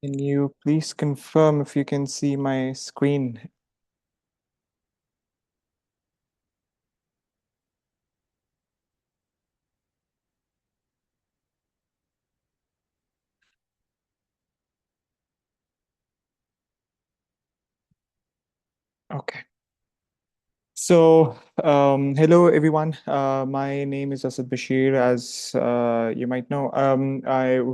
Can you please confirm if you can see my screen? Okay. Hello everyone. My name is Asad Bashir. As you might know,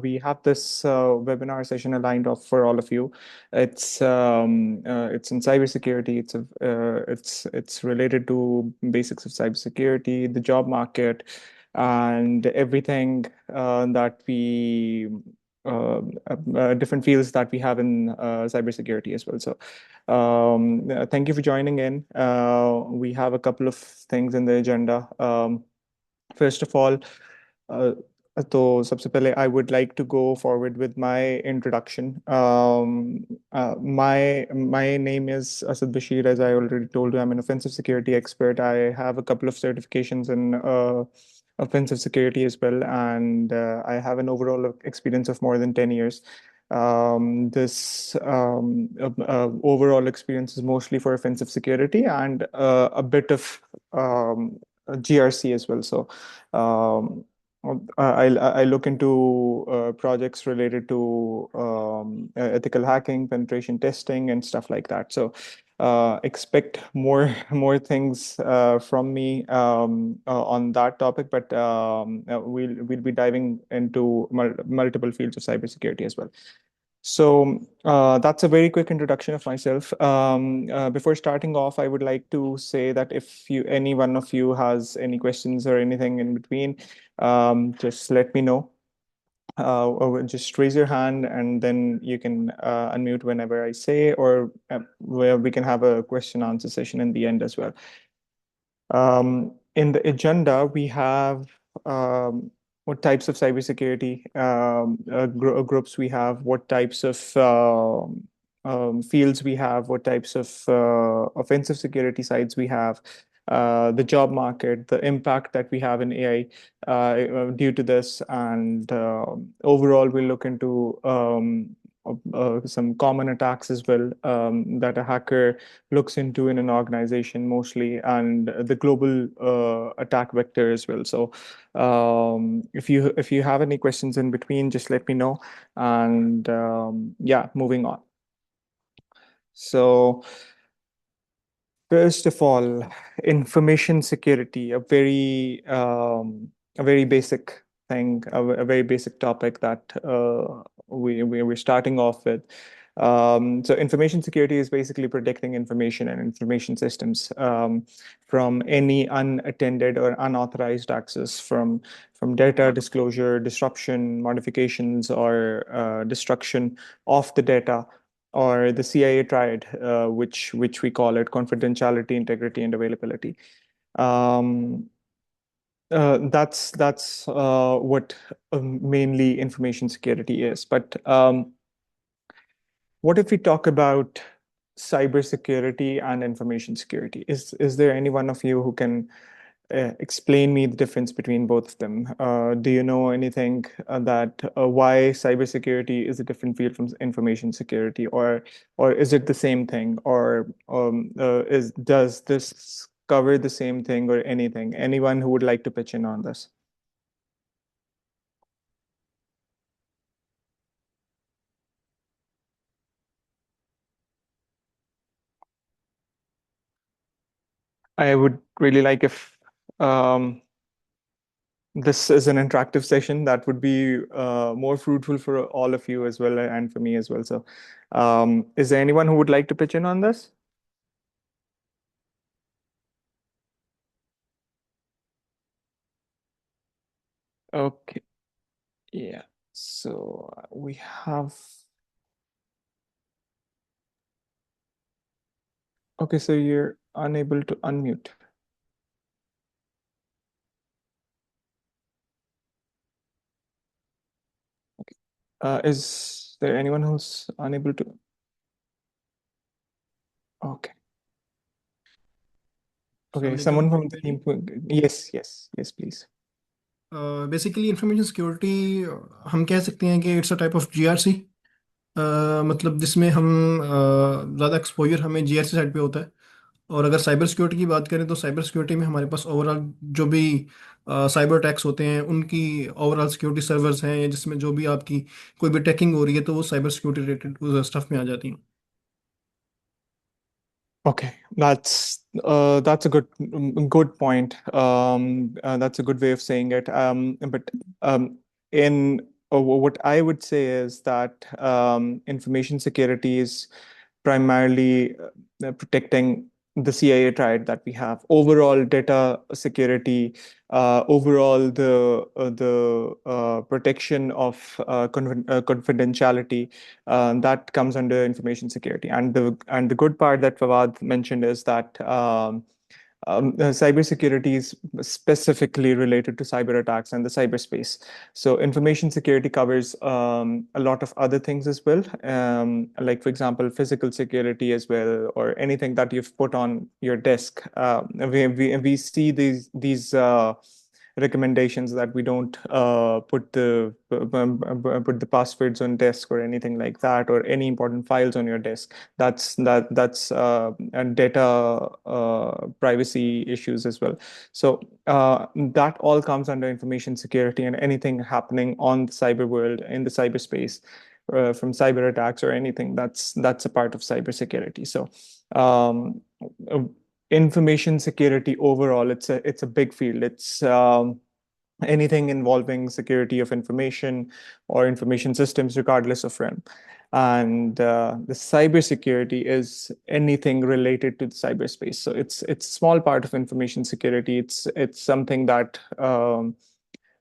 we have this webinar session aligned up for all of you. It's in cybersecurity. It's related to basics of cybersecurity, the job market, and everything that we different fields that we have in cybersecurity as well. Thank you for joining in. We have a couple of things in the agenda. First of all, uh, तो सबसे पहले I would like to go forward with my introduction. My name is Asad Bashir. As I already told you, I'm an offensive security expert. I have a couple of certifications in offensive security as well, and I have an overall experience of more than 10 years. This overall experience is mostly for offensive security and a bit of GRC as well. Um, I look into projects related to ethical hacking, penetration testing, and stuff like that. Expect more things from me on that topic, but we'll be diving into multiple fields of cybersecurity as well. That's a very quick introduction of myself. Before starting off, I would like to say that if any one of you has any questions or anything in between, just let me know. Or just raise your hand and then you can unmute whenever I say, or where we can have a question answer session in the end as well. In the agenda, we have what types of cybersecurity groups we have, what types of fields we have, what types of offensive security sites we have, the job market, the impact that we have in AI due to this, and overall, we'll look into some common attacks as well that a hacker looks into in an organization mostly, and the global attack vector as well. If you have any questions in between, just let me know. And yeah, moving on. So first of all, information security, a very basic thing, a very basic topic that we're starting off with. Information security is basically protecting information and information systems from any unattended or unauthorized access from data disclosure, disruption, modifications, or destruction of the data, or the CIA triad, which we call it confidentiality, integrity, and availability. Um, that's what mainly information security is. But what if we talk about cybersecurity and information security? Is there any one of you who can explain me the difference between both of them? Do you know anything that why cybersecurity is a different field from information security, or is it the same thing, or is does this cover the same thing or anything? Anyone who would like to pitch in on this? I would really like if um, this is an interactive session that would be more fruitful for all of you as well and for me as well. Is there anyone who would like to pitch in on this? Okay, yeah. We have. Okay, so you're unable to unmute. Okay. Is there anyone who's unable to? Okay. अस्सलाम Okay, वालेकुम। someone from the team. Yes, yes, yes, please. Basically information security हम कह सकते हैं कि it's a type of GRC. मतलब जिसमें हम ज़्यादा एक्सपोजर हमें जीआरसी साइड पे होता है। और अगर साइबर सिक्योरिटी की बात करें तो साइबर सिक्योरिटी में हमारे पास ओवरऑल जो भी साइबर अटैक्स होते हैं उनकी ओवरऑल सिक्योरिटी सर्वर्स हैं, या जिसमें जो भी आपकी कोई भी टैकिंग हो रही है तो वो साइबर सिक्योरिटी रिलेटेड स्टफ में आ जाती है। Okay, that's a good point. That's a good way of saying it. But in what I would say is that information security is primarily protecting the CIA triad that we have. Overall data security, overall the protection of confidentiality, that comes under information security. And the good part that Fawad mentioned is that cybersecurity is specifically related to cyber attacks and the cyberspace. So information security covers a lot of other things as well, like for example, physical security as well, or anything that you've put on your desk. We see these recommendations that we don't put the passwords on desk or anything like that, or any important files on your desk. That's and data privacy issues as well. So that all comes under information security, and anything happening on the cyber world, in the cyberspace, from cyber attacks or anything, that's a part of cybersecurity. So um, uh, information security overall, it's a big field. It's anything involving security of information or information systems, regardless of realm. And the cybersecurity is anything related to the cyberspace. So it's a small part of information security. It's something that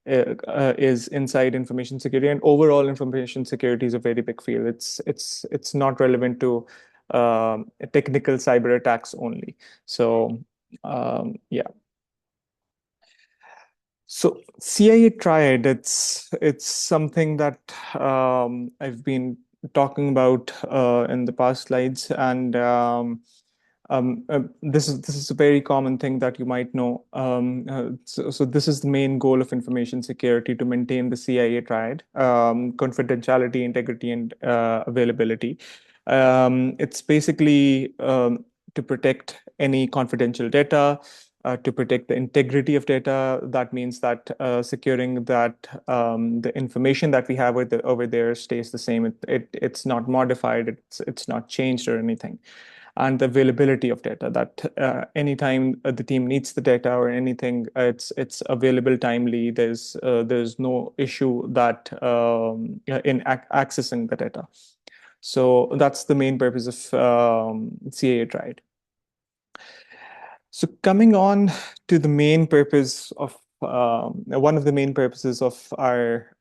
is inside information security, and overall information security is a very big field. It's not relevant to technical cyber attacks only. So yeah. So CIA triad, it's something that I've been talking about in the past slides, and this is a very common thing that you might know. So this is the main goal of information security, to maintain the CIA triad: confidentiality, integrity, and availability. It's basically to protect any confidential data, to protect the integrity of data. That means that securing that the information that we have over there stays the same. It's not modified. It's not changed or anything. And the availability of data, that anytime the team needs the data or anything, it's available timely. There's no issue that in accessing the data. So that's the main purpose of CAA tried. So coming on to the main purpose of one of the main purposes of our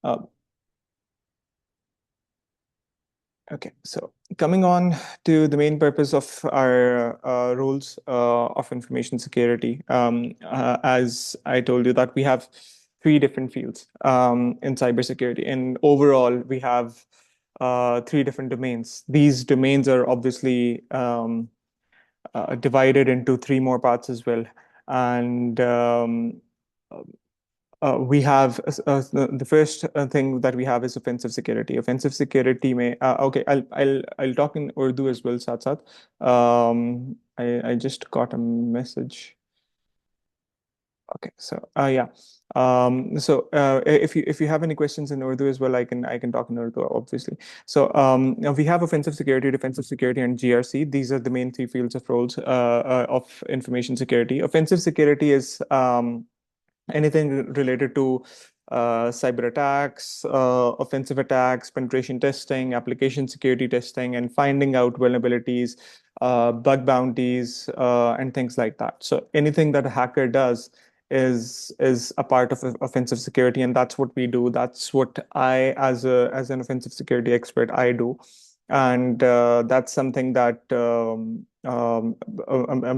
uh, okay, so coming on to the main purpose of our rules of information security, as I told you that we have three different fields in cybersecurity, and overall we have three different domains. These domains are obviously divided into three more parts as well. And we have the first thing that we have is offensive security. Offensive security may okay. I'll talk in Urdu as well, साथ साथ. I just got a message. Okay, so yeah. If you have any questions in Urdu as well, I can talk in Urdu, obviously. So now we have offensive security, defensive security, and GRC. These are the main three fields of roles of information security. Offensive security is anything related to cyber attacks, offensive attacks, penetration testing, application security testing, and finding out vulnerabilities, bug bounties, and things like that. So anything that a hacker does is a part of offensive security, and that's what we do. That's what I, as an offensive security expert, I do. And that's something that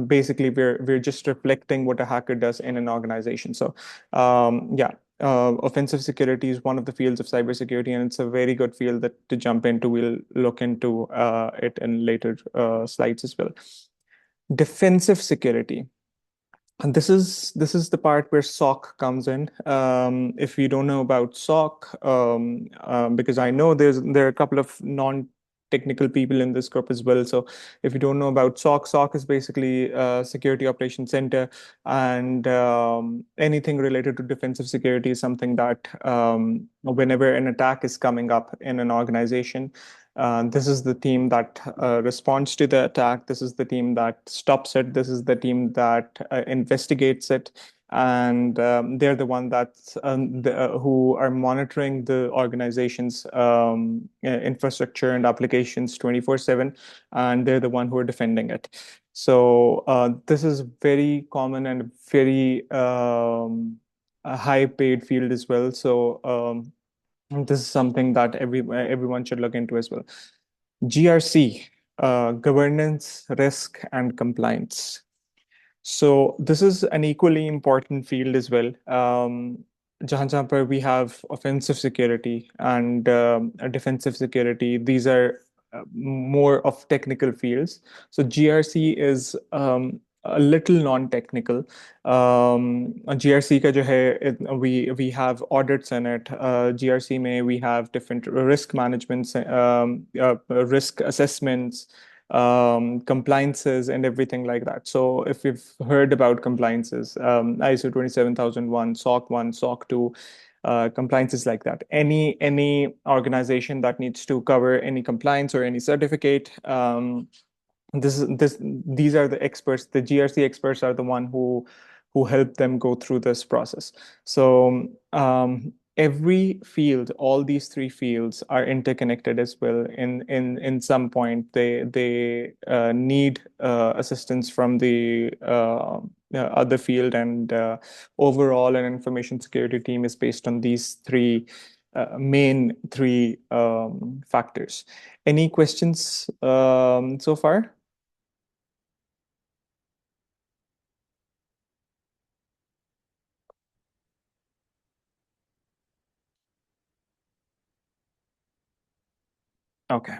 basically we're just reflecting what a hacker does in an organization. So yeah, offensive security is one of the fields of cybersecurity, and it's a very good field that to jump into. We'll look into it in later slides as well. Defensive security. And this is the part where SOC comes in. If you don't know about SOC, because I know there are a couple of non-technical people in this group as well. So if you don't know about SOC, SOC is basically Security Operations Center, and anything related to defensive security is something that whenever an attack is coming up in an organization, this is the team that responds to the attack. This is the team that stops it. This is the team that investigates it. And they're the one who are monitoring the organization's infrastructure and applications 24/7, and they're the one who are defending it. So this is very common and very a high paid field as well. So this is something that everyone should look into as well. GRC, governance, risk, and compliance. So this is an equally important field as well. जहाँ पर we have offensive security and defensive security. These are more of technical fields. So GRC is a little non-technical. GRC का जो है, we have audits in it. GRC में we have different risk managements, risk assessments, compliances and everything like that. So if you've heard about compliances, ISO 27001, SOC 1, SOC 2, compliances like that. Any organization that needs to cover any compliance or any certificate, these are the experts. The GRC experts are the one who help them go through this process. So every field, all these three fields are interconnected as well. In some point, they need assistance from the other field, and overall, an information security team is based on these main three factors. Any questions so far? Okay.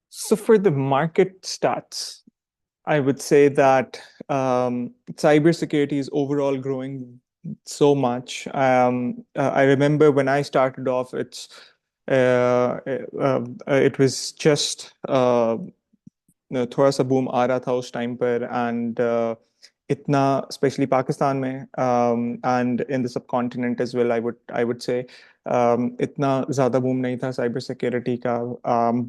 So for the market stats, I would say that cybersecurity is overall growing so much. I remember when I started off, it was just थोड़ा सा boom आ रहा था उस time पर and इतना specially Pakistan में and in the subcontinent as well I would say इतना ज़्यादा बूम नहीं था साइबर सिक्योरिटी का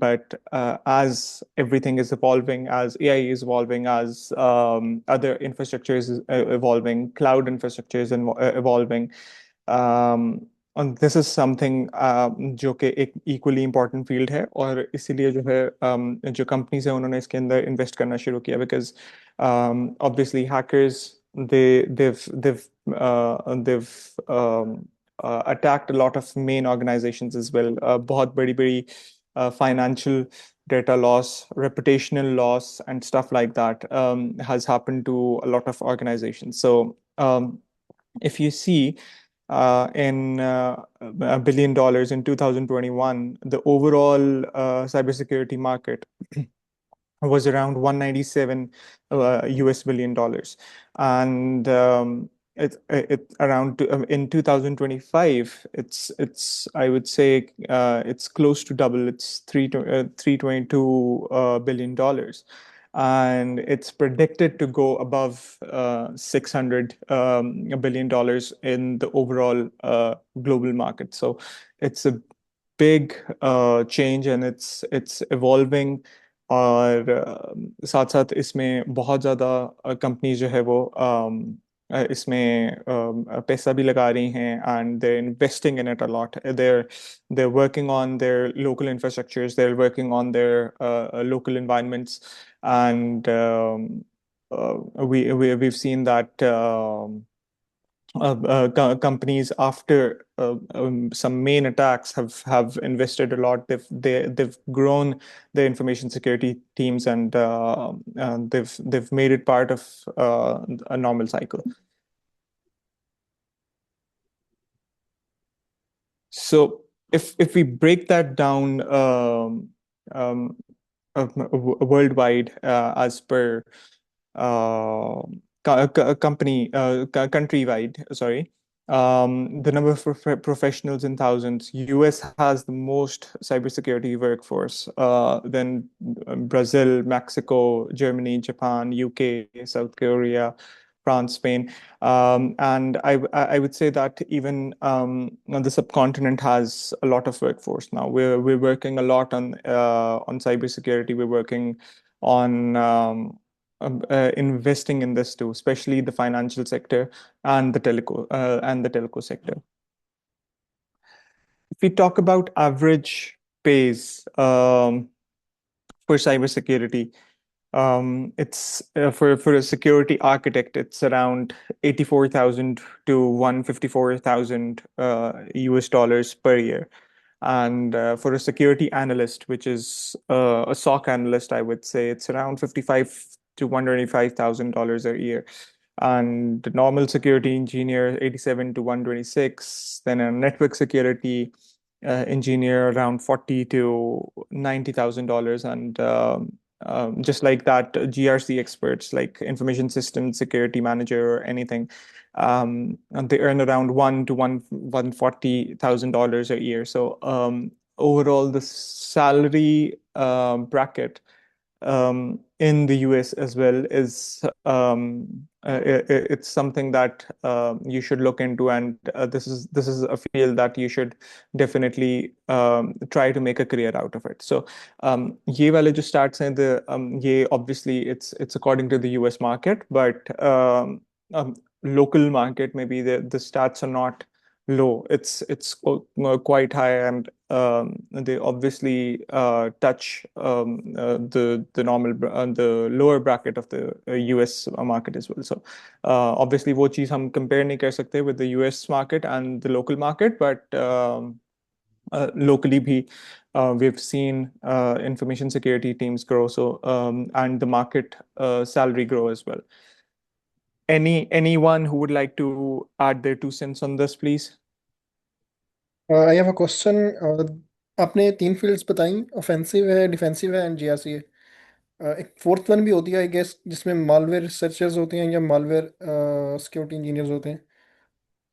but as everything is evolving as AI is evolving as other infrastructure is evolving, cloud infrastructure is evolving. And this is something जो कि एक equally important field है, और इसीलिए जो है जो companies हैं उन्होंने इसके अंदर invest करना शुरू किया, because obviously hackers they've attacked a lot of main organizations as well. बहुत बड़ी बड़ी financial data loss, reputational loss, and stuff like that has happened to a lot of organizations. So if you see in $1 billion in 2021, the overall cybersecurity market was around 197 US billion dollars. And it around in 2025, it's I would say it's close to double. It's 322 billion dollars, and it's predicted to go above 600 billion dollars in the overall global market. So it's a big change, and it's evolving. और साथ साथ इसमें बहुत ज़्यादा company जो है वो इसमें पैसा भी लगा रही हैं, and they're investing in it a lot. They're working on their local infrastructures, they're working on their local environments, and we've seen that companies after some main attacks have invested a lot. They've grown their information security teams, and they've made it part of a normal cycle. So if we break that down, worldwide, as per countrywide, sorry. The number of professionals in thousands. US has the most cybersecurity workforce. Then Brazil, Mexico, Germany, Japan, UK, South Korea, France, Spain. And I would say that even the subcontinent has a lot of workforce now. We're working a lot on cybersecurity. We're working on investing in this too, especially the financial sector and the telco sector. If we talk about average pays for cybersecurity, it's for a security architect, it's around 84,000 to 154,000 US dollars per year. And for a security analyst, which is a SOC analyst, I would say it's around 55 to $125,000 a year. And the normal security engineer, 87 to 126. Then a network security engineer, around 40 to $90,000. And just like that, GRC experts like information system security manager or anything, and they earn around $140,000 a year. So overall, the salary bracket in the US as well is it's something that you should look into, and this is a field that you should definitely try to make a career out of it. So ये वाले जो stats हैं, ये obviously it's according to the US market, but local market maybe the stats are not low. It's quite high, and they obviously touch the lower bracket of the US market as well. So obviously वो चीज हम compare नहीं कर सकते with the US market and the local market, but locally भी we've seen information security teams grow, so and the market salary grow as well. Anyone who would like to add their 2 cents on this, please? I have a question. आपने तीन fields बताई, offensive है, defensive है and GRC है। एक fourth one भी होती है आई गेस, जिसमें मालवेयर रिसर्चर्स होते हैं या मालवेयर सिक्योरिटी इंजीनियर्स होते हैं,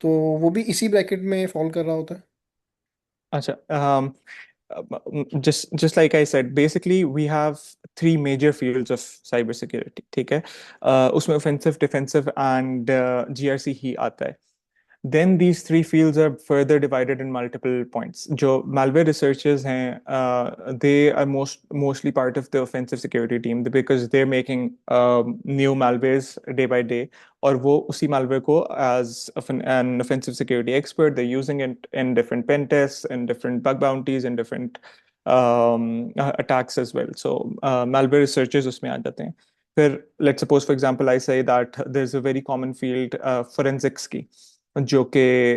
तो वो भी इसी ब्रैकेट में फॉल कर रहा होता है। Acha, just like I said, basically we have three major fields of cybersecurity. ठीक है, उसमें offensive, defensive and GRC ही आता है. Then these three fields are further divided in multiple points. जो malware researchers हैं, they are mostly part of the offensive security team because they're making new malwares day by day. और वो उसी malware को as an offensive security expert, they're using it in different pen tests, in different bug bounties, in different attacks as well. So malware researchers उसमें आ जाते हैं. फिर let's suppose for example I say that there's a very common field forensics की, जो कि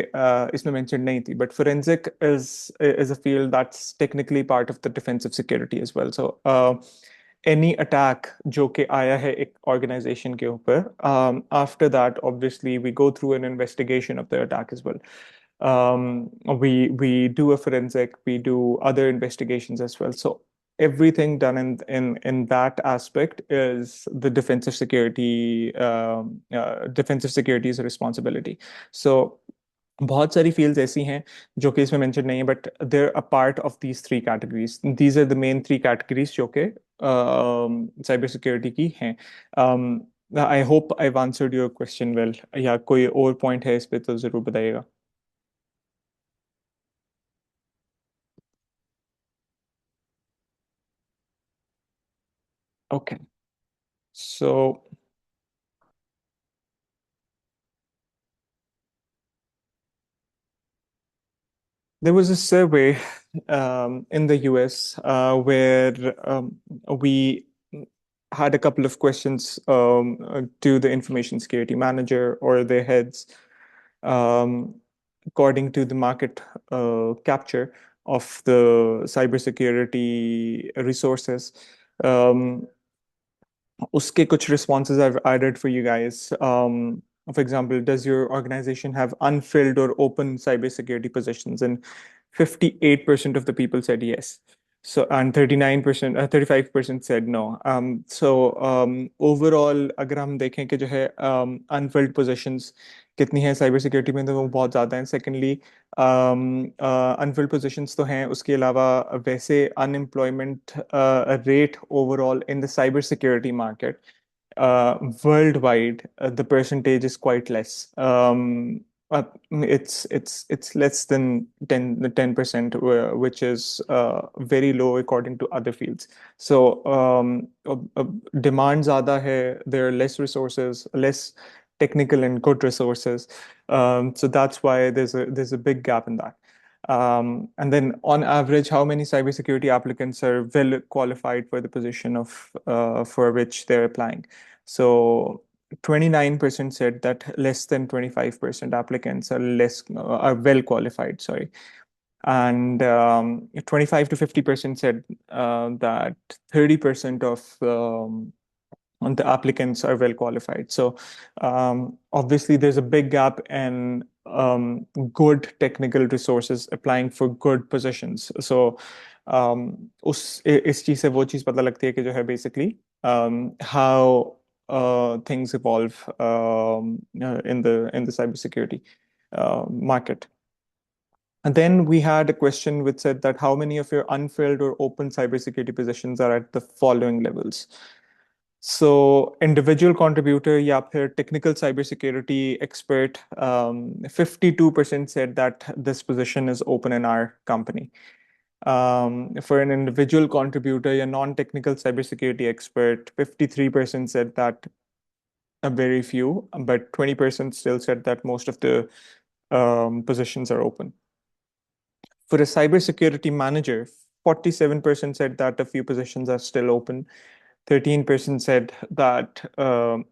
इसमें mention नहीं थी, but forensic is a field that's technically part of the defensive security as well. So any attack जो कि आया है एक organization के ऊपर, after that obviously we go through an investigation of the attack as well. We do a forensic, we do other investigations as well. So everything done in that aspect is the defensive security's responsibility. So बहुत सारी fields ऐसी हैं जो कि इसमें mentioned नहीं है, but they're a part of these three categories. These are the main three categories जो कि cyber security की हैं. I hope I've answered your question well. या कोई और point है इस पे तो जरूर बताइएगा. Okay. So there was a survey in the US where we had a couple of questions to the information security manager or their heads, um, according to the market capture of the cybersecurity resources. Um, उसके कुछ responses I've added for you guys. For example, does your organization have unfilled or open cybersecurity positions? And 58% of the people said yes. So, and 39%, 35% said no. Overall, अगर हम देखें कि जो है unfilled positions कितनी है साइबर सिक्योरिटी में, तो वो बहुत ज़्यादा हैं. सेकेंडली, अनफिल्ड पोजीशंस तो हैं, उसके अलावा वैसे unemployment rate overall in the cyber security market worldwide, the percentage is quite less. It's less than 10%, which is very low according to other fields. So demand ज़्यादा है, there are less resources, less technical and good resources. So that's why there's a big gap in that. And then on average, how many cybersecurity applicants are well qualified for the position of for which they're applying? So 29% said that less than 25% applicants are well qualified, sorry. And 25 to 50% said that 30% of the applicants are well qualified. So obviously, there's a big gap in good technical resources applying for good positions. So उस इस चीज से वो चीज पता लगती है कि जो है basically how things evolve in the cybersecurity market. And then we had a question which said that how many of your unfilled or open cybersecurity positions are at the following levels. So individual contributor या फिर technical cybersecurity expert, 52% said that this position is open in our company. For an individual contributor, a non-technical cybersecurity expert, 53% said that a very few, but 20% still said that most of the positions are open. For a cybersecurity manager, 47% said that a few positions are still open. 13% said that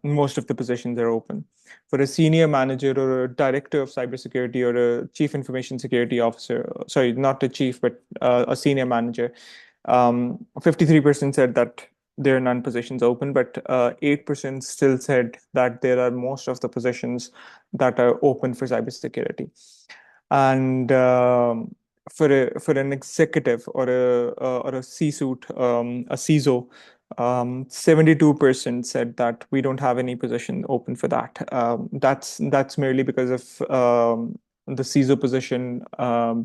most of the positions are open. For a senior manager or a director of cybersecurity or a chief information security officer, sorry, not a chief, but a senior manager, 53% said that there are none positions open, but 8% still said that there are most of the positions that are open for cybersecurity. And for an executive or a C-suite, a CISO, 72% said that we don't have any position open for that. That's merely because of the CISO position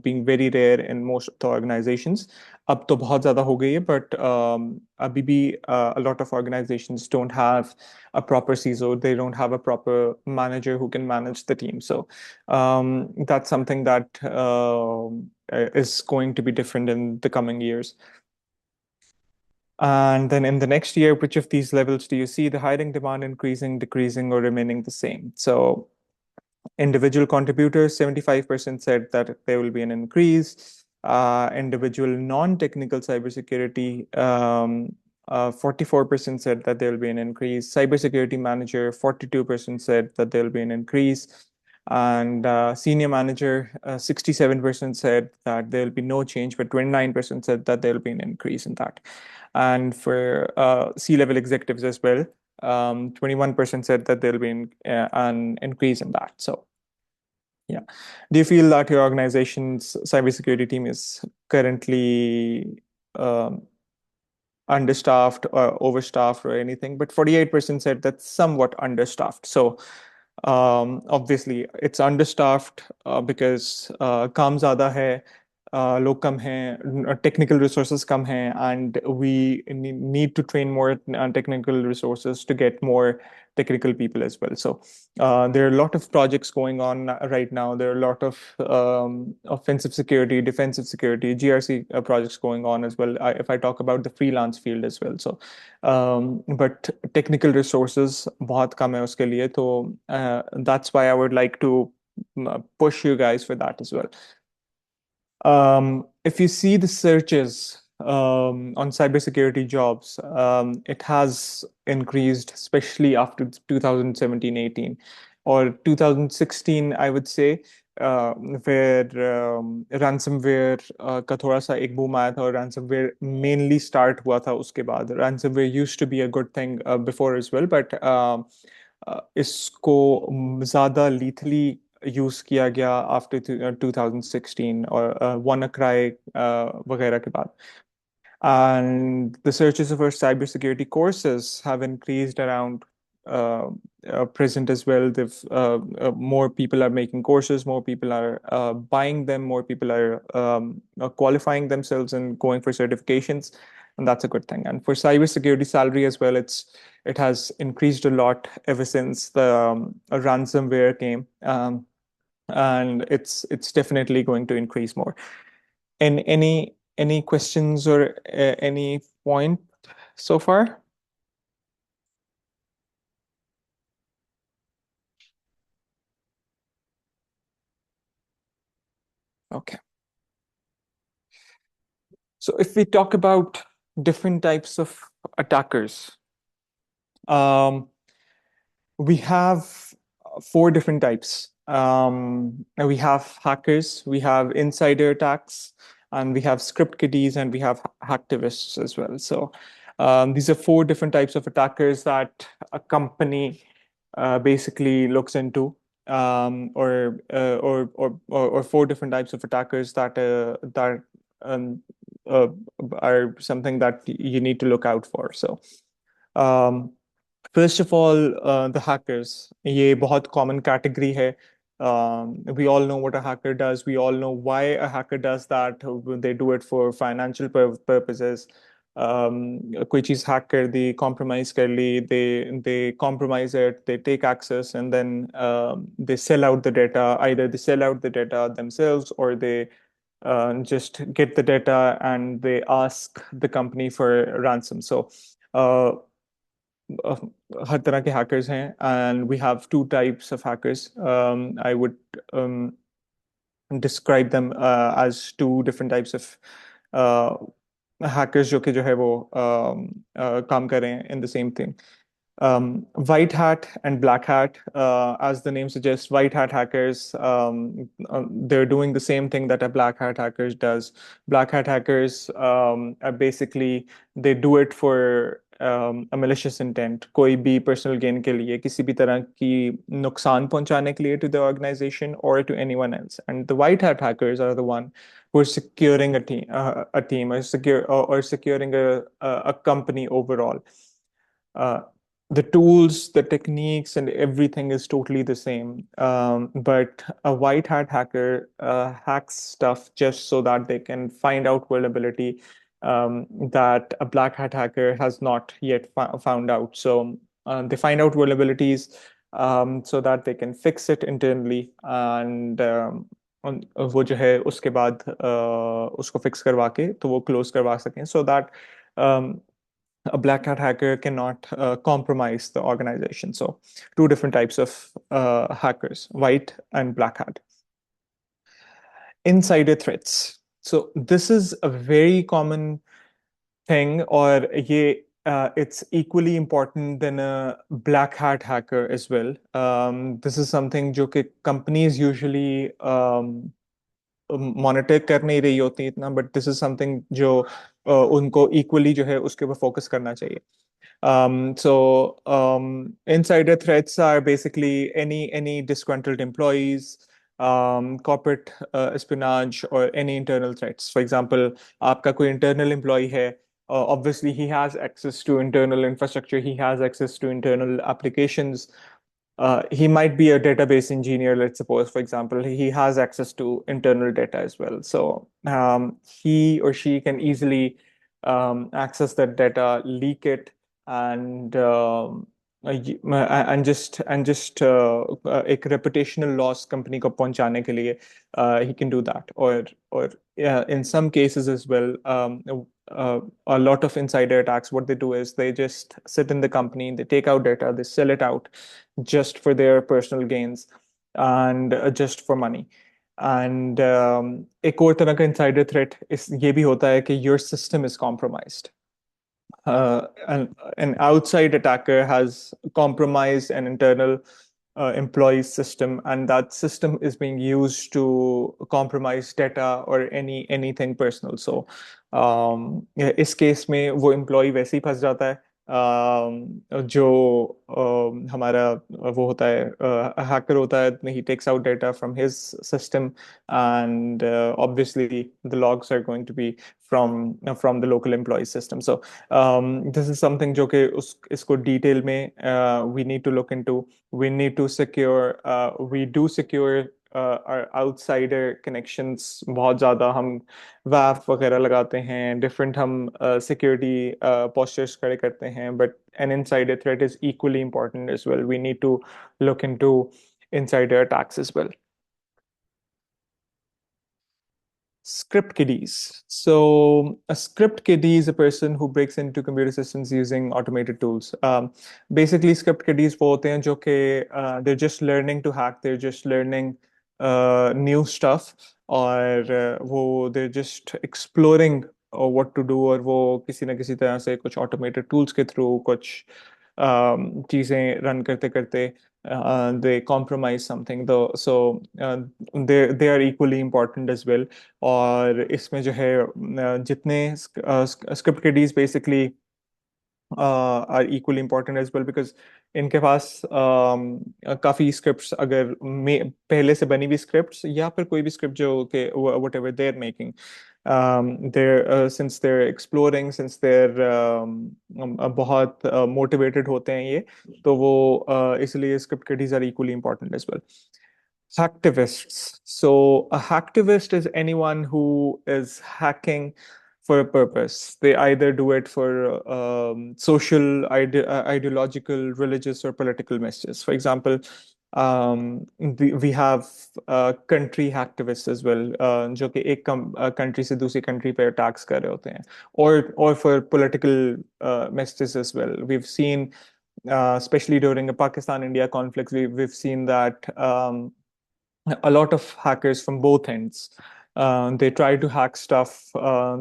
being very rare in most of the organizations. अब तो बहुत ज़्यादा हो गई है, but अभी भी a lot of organizations don't have a proper CISO. They don't have a proper manager who can manage the team. So that's something that is going to be different in the coming years. And then in the next year, which of these levels do you see the hiring demand increasing, decreasing, or remaining the same? So individual contributors, 75% said that there will be an increase. Individual non-technical cybersecurity, 44% said that there will be an increase. Cybersecurity manager, 42% said that there will be an increase. And senior manager, 67% said that there will be no change, but 29% said that there will be an increase in that. And for C-level executives as well, 21% said that there will be an increase in that. So, yeah. Do you feel that your organization's cybersecurity team is currently understaffed or overstaffed or anything? But 48% said that's somewhat understaffed. So obviously it's understaffed because काम ज़्यादा है, लोग कम हैं, technical resources कम हैं, and we need to train more technical resources to get more technical people as well. So there are a lot of projects going on right now. There are a lot of offensive security, defensive security, GRC projects going on as well. If I talk about the freelance field as well. So, but technical resources बहुत कम है उसके लिए. तो that's why I would like to push you guys for that as well. If you see the searches on cybersecurity jobs, it has increased, especially after 2017-18 or 2016, I would say, where ransomware का थोड़ा सा एक boom आया था और ransomware mainly start हुआ था उसके बाद. Ransomware used to be a good thing before as well, but इसको ज़्यादा lethally यूज किया गया आफ्टर 2016 और WannaCry वगैरह के बाद. And the searches for cybersecurity courses have increased around uh, present as well. More people are making courses, more people are buying them, more people are qualifying themselves and going for certifications, and that's a good thing. And for cybersecurity salary as well, it has increased a lot ever since the ransomware came, and it's definitely going to increase more. And any questions or any point so far? Okay. So if we talk about different types of attackers, um, we have four different types. We have hackers, we have insider attacks, and we have script kiddies, and we have hacktivists as well. So these are four different types of attackers that a company basically looks into, or four different types of attackers that um, uh, are something that you need to look out for. So. Um, First of all, the hackers. ये बहुत common category है. We all know what a hacker does. We all know why a hacker does that. They do it for financial purposes. कोई चीज़ hack कर दी, compromise कर ली, they compromise it, they take access, and then they sell out the data. Either they sell out the data themselves, or they just get the data and they ask the company for ransom. So. Uh, uh, हर तरह के hackers हैं, and we have two types of hackers. I would um, describe them as two different types of uh, hackers जो है वो काम कर रहे हैं in the same thing. White hat and black hat, as the name suggests, white hat hackers, they're doing the same thing that a black hat hackers does. Black hat hackers are basically, they do it for a malicious intent, कोई भी personal gain के लिए, किसी भी तरह की नुकसान पहुंचाने के लिए to the organization or to anyone else. And the white hat hackers are the one who are securing a team, or securing a company overall. Uh, the tools, the techniques, and everything is totally the same. But a white hat hacker hacks stuff just so that they can find out vulnerability that a black hat hacker has not yet found out. So they find out vulnerabilities so that they can fix it internally, and वो जो है उसके बाद उसको fix करवा के तो वो क्लोज करवा सकें, so that a black hat hacker cannot compromise the organization. So, two different types of hackers, white and black hat. Insider threats. So, this is a very common thing, or it's equally important than a black hat hacker as well. This is something जो कि companies usually monitor कर नहीं रही होती इतना, but this is something जो उनको equally जो है उसके ऊपर फोकस करना चाहिए. Insider threats are basically any disgruntled employees, corporate espionage, or any internal threats. For example, आपका कोई internal employee है, obviously he has access to internal infrastructure, he has access to internal applications. He might be a database engineer, let's suppose, for example, he has access to internal data as well. So he or she can easily access that data, leak it, and एक reputational loss company को पहुंचाने के लिए he can do that. Or yeah, in some cases as well, a lot of insider attacks, what they do is they just sit in the company, they take out data, they sell it out just for their personal gains, and just for money. And एक और तरह का insider threat इस ये भी होता है कि your system is compromised. An outside attacker has compromised an internal employee system, and that system is being used to compromise data or anything personal. So इस केस में वो employee वैसे ही फंस जाता है, जो हमारा वो होता है हैकर होता है, he takes out data from his system, and obviously the logs are going to be from the local employee system. So this is something जो कि उस इसको डिटेल में we need to look into. We need to secure, we do secure our outsider connections बहुत ज़्यादा. हम वैप वगैरह लगाते हैं, डिफरेंट हम सिक्योरिटी postures खड़े करते हैं, but an insider threat is equally important as well. We need to look into insider attacks as well. Script kiddies. So a script kiddie is a person who breaks into computer systems using automated tools. Basically, script kiddies वो होते हैं जो कि they're just learning to hack, they're just learning new stuff, और वो they're just exploring what to do, और वो किसी ना किसी तरह से कुछ automated tools के through कुछ चीजें रन करते करते they compromise something though. So they are equally important as well. और इसमें जो है जितने script kiddies basically are equally important as well, because इनके पास काफी स्क्रिप्ट्स, अगर पहले से बनी हुई स्क्रिप्ट्स या फिर कोई भी स्क्रिप्ट जो कि whatever they're making, they're since they're exploring, since they're बहुत motivated होते हैं ये, तो वो इसलिए script kiddies are equally important as well. Hacktivists. So a hacktivist is anyone who is hacking for a purpose. They either do it for social, ideological, religious, or political messages. For example, we have country hacktivists as well, जो कि एक country से दूसरी country पे attacks कर रहे होते हैं, or for political messages as well. We've seen, especially during the Pakistan-India conflict, we've seen that a lot of hackers from both ends. They try to hack stuff.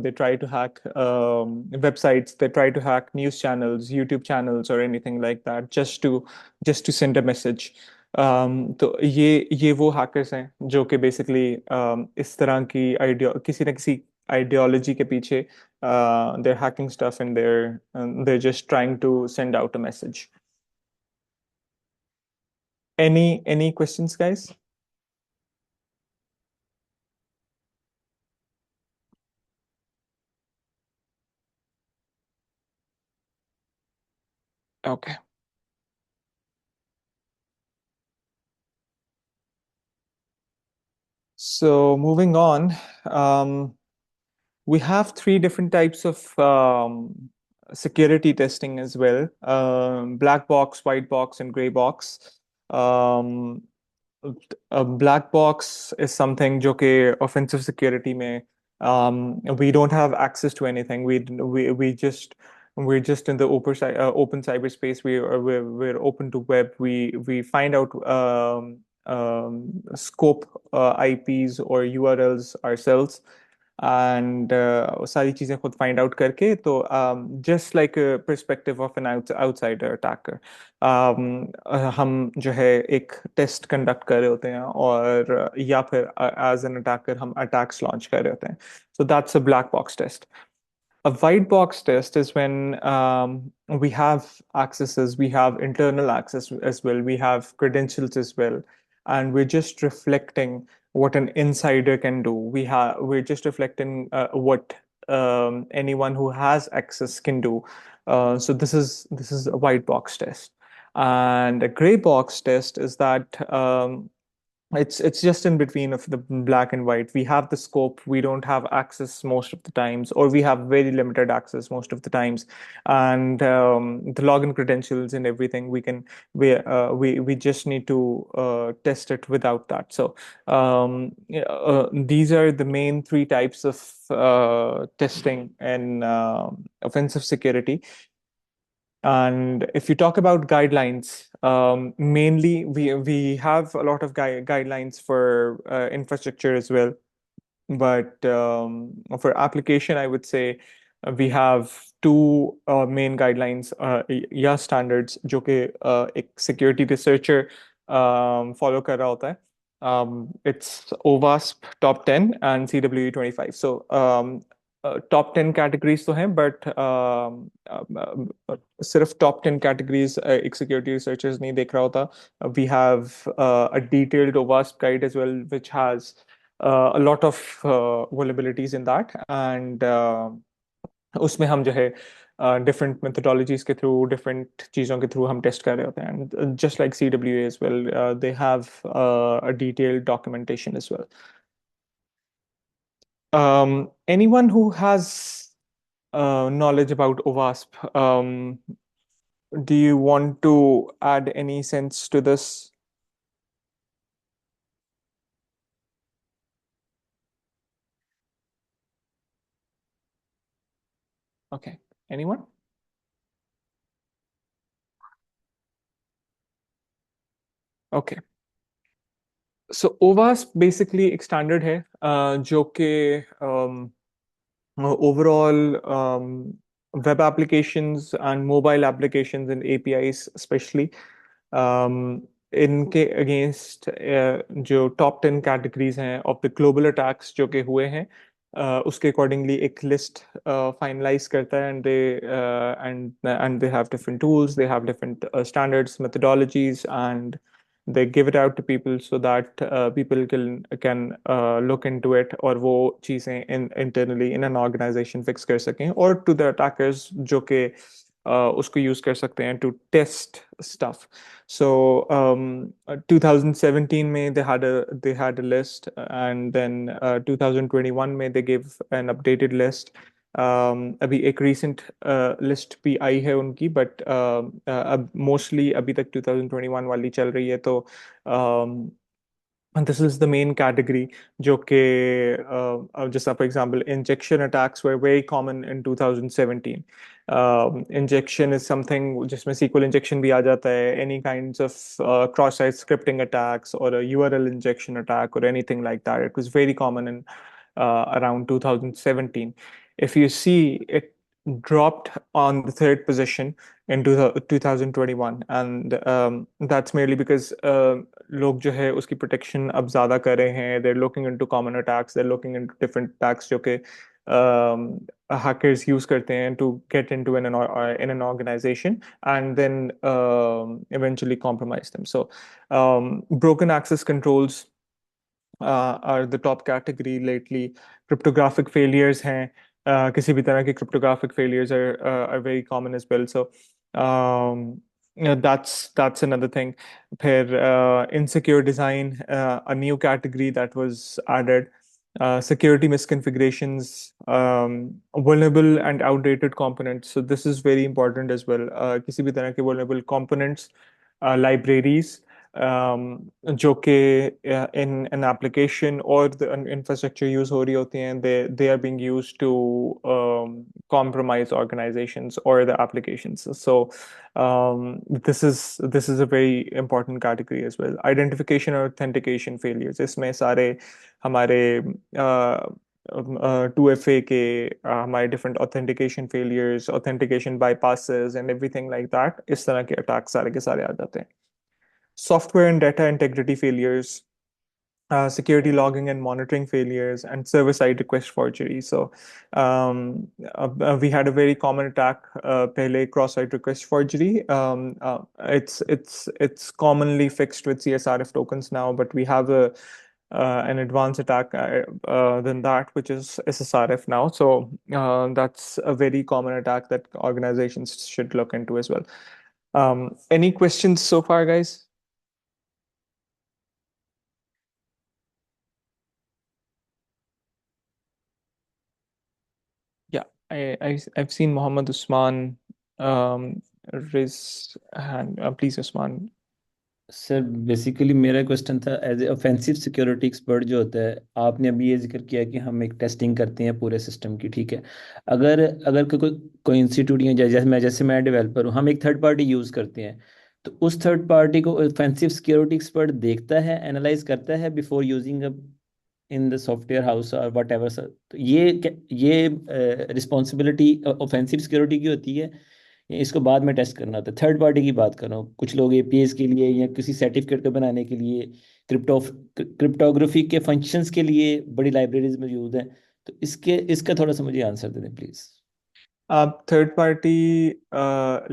They try to hack websites. They try to hack news channels, YouTube channels, or anything like that, just to send a message. तो ये वो hackers हैं जो कि basically इस तरह की किसी न किसी ideology के पीछे they're hacking stuff, and they're just trying to send out a message. Any questions, guys? Okay. So moving on, um, we have three different types of security testing as well: black box, white box, and gray box. Um, a black box is something जो कि offensive security में we don't have access to anything. We're just in the open cyberspace. We're open to web. We find out scope IPs or URLs ourselves, and सारी चीजें खुद find out करके, तो just like a perspective of an outsider attacker, हम जो है एक test conduct कर रहे होते हैं, और या फिर एज एन अटैकर हम अटैक्स लॉन्च कर रहे होते हैं. So that's a black box test. A white box test is when we have accesses, we have internal access as well, we have credentials as well, and we're just reflecting what an insider can do. We're just reflecting what anyone who has access can do. So this is a white box test, and a gray box test is that it's just in between of the black and white. We have the scope, we don't have access most of the times, or we have very limited access most of the times, and the login credentials and everything we just need to test it without that. So yeah, these are the main three types of testing in offensive security. And if you talk about guidelines, mainly we have a lot of guidelines for infrastructure as well. But for application, I would say we have two main guidelines, या standards जो कि एक security researcher follow कर रहा होता है. It's OWASP top 10 and CWE 25. So top 10 categories तो हैं, बट सिर्फ टॉप 10 कैटेगरीज एक सिक्योरिटी रिसर्चर्स नहीं देख रहा होता. We have a detailed OWASP guide as well, which has a lot of vulnerabilities in that. And उसमें हम जो है डिफरेंट मेथोडोलॉजीज के थ्रू, डिफरेंट चीज़ों के थ्रू हम टेस्ट कर रहे होते हैं. And just like CWA as well, they have a detailed documentation as well. Anyone who has knowledge about OWASP, do you want to add any sense to this? Okay. Anyone? Okay. So OWASP basically एक standard है जो कि overall web applications and mobile applications and APIs especially, इनके against जो top 10 categories हैं of the global attacks जो कि हुए हैं, उसके अकॉर्डिंगली एक लिस्ट फाइनलाइज करता है. And they have different tools, they have different standards, methodologies, and they give it out to people so that people can look into it, और वो चीज़ें internally in an organization fix कर सकें, और to the attackers जो कि उसको use कर सकते हैं to test stuff. So 2017 में they had a list, and then 2021 में they gave an updated list. अभी एक recent लिस्ट भी आई है उनकी, बट अब मोस्टली अभी तक 2021 वाली चल रही है. तो and this is the main category जो कि just for example, injection attacks were very common in 2017. Injection is something जिसमें SQL injection भी आ जाता है, any kinds of cross-site scripting attacks or a URL injection attack or anything like that. It was very common in around 2017. If you see, it dropped on the third position in 2021, and that's merely because लोग जो है उसकी protection अब ज्यादा कर रहे हैं. They're looking into common attacks, they're looking into different attacks जो कि hackers use करते हैं to get into in an organization and then eventually compromise them. So broken access controls are the top category lately. Cryptographic failures हैं, किसी भी तरह के cryptographic failures are very common as well. So that's another thing. फिर insecure design, a new category that was added. Security misconfigurations, vulnerable and outdated components. So this is very important as well. किसी भी तरह के vulnerable components, libraries, जो कि in an application or the infrastructure use हो रही होती हैं, they are being used to compromise organizations or the applications. So this is a very important category as well. Identification और authentication failures, इसमें सारे हमारे 2FA के हमारे different authentication failures, authentication bypasses and everything like that, इस तरह के attacks सारे के सारे आ जाते हैं. Software and data integrity failures, security logging and monitoring failures, and server-side request forgery. So we had a very common attack, pehle cross-site request forgery. It's commonly fixed with CSRF tokens now, but we have an advanced attack than that, which is SSRF now. So that's a very common attack that organizations should look into as well. Any questions so far, guys? Yeah, I've seen Muhammad Usman raise hand. Please, Usman. Sir basically मेरा question था, as a offensive security expert जो होता है, आपने अभी ये जिक्र किया कि हम एक टेस्टिंग करते हैं पूरे सिस्टम की, ठीक है. अगर अगर कोई कोई इंस्टीट्यूट या जैसे मैं डेवलपर हूँ, हम एक थर्ड पार्टी यूज़ करते हैं, तो उस थर्ड पार्टी को ऑफेंसिव सिक्योरिटी एक्सपर्ट देखता है, एनालाइज करता है before using in the software house और वट एवर सर. तो ये रिस्पॉन्सिबिलिटी ऑफेंसिव सिक्योरिटी की होती है, इसको बाद में टेस्ट करना होता है? थर्ड पार्टी की बात कर रहा हूँ. कुछ लोग एपीएस के लिए या किसी सर्टिफिकेट को बनाने के लिए, क्रिप्टोग्राफी के फंक्शंस के लिए बड़ी लाइब्रेरीज मौजूद हैं, तो इसके इसका थोड़ा सा मुझे आंसर दे दें प्लीज। आप थर्ड पार्टी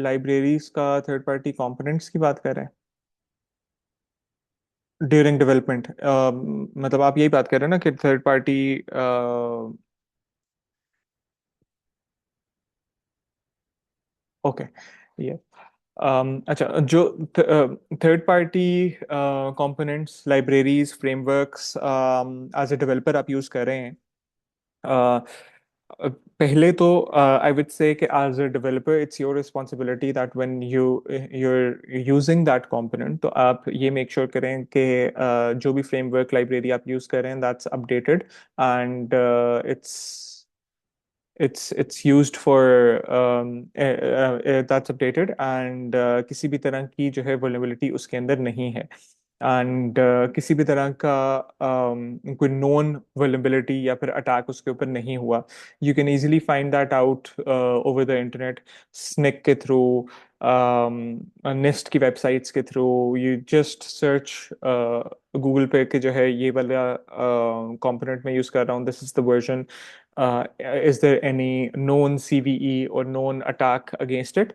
लाइब्रेरीज का थर्ड पार्टी कंपोनेंट्स की बात कर रहे हैं ड्यूरिंग डेवलपमेंट? मतलब आप यही बात कर रहे हैं ना कि थर्ड पार्टी? ओके, ये अच्छा, जो third party components, libraries, frameworks as a developer आप यूज कर रहे हैं, पहले तो आई वुड से कि as a developer it's your responsibility that when you're using that component, तो आप ये मेक श्योर करें कि जो भी फ्रेमवर्क लाइब्रेरी आप यूज कर रहे हैं that's updated and it's used for that's updated and किसी भी तरह की जो है vulnerability उसके अंदर नहीं है एंड किसी भी तरह का कोई नॉन vulnerability या फिर अटैक उसके ऊपर नहीं हुआ. You can easily find that out over the internet, sneak के थ्रू, नेस्ट की वेबसाइट्स के through. You just search Google पे के जो है ये वाला कंपोनेंट में यूज कर रहा हूँ, this is the version, is there any known CVE or known attack against it,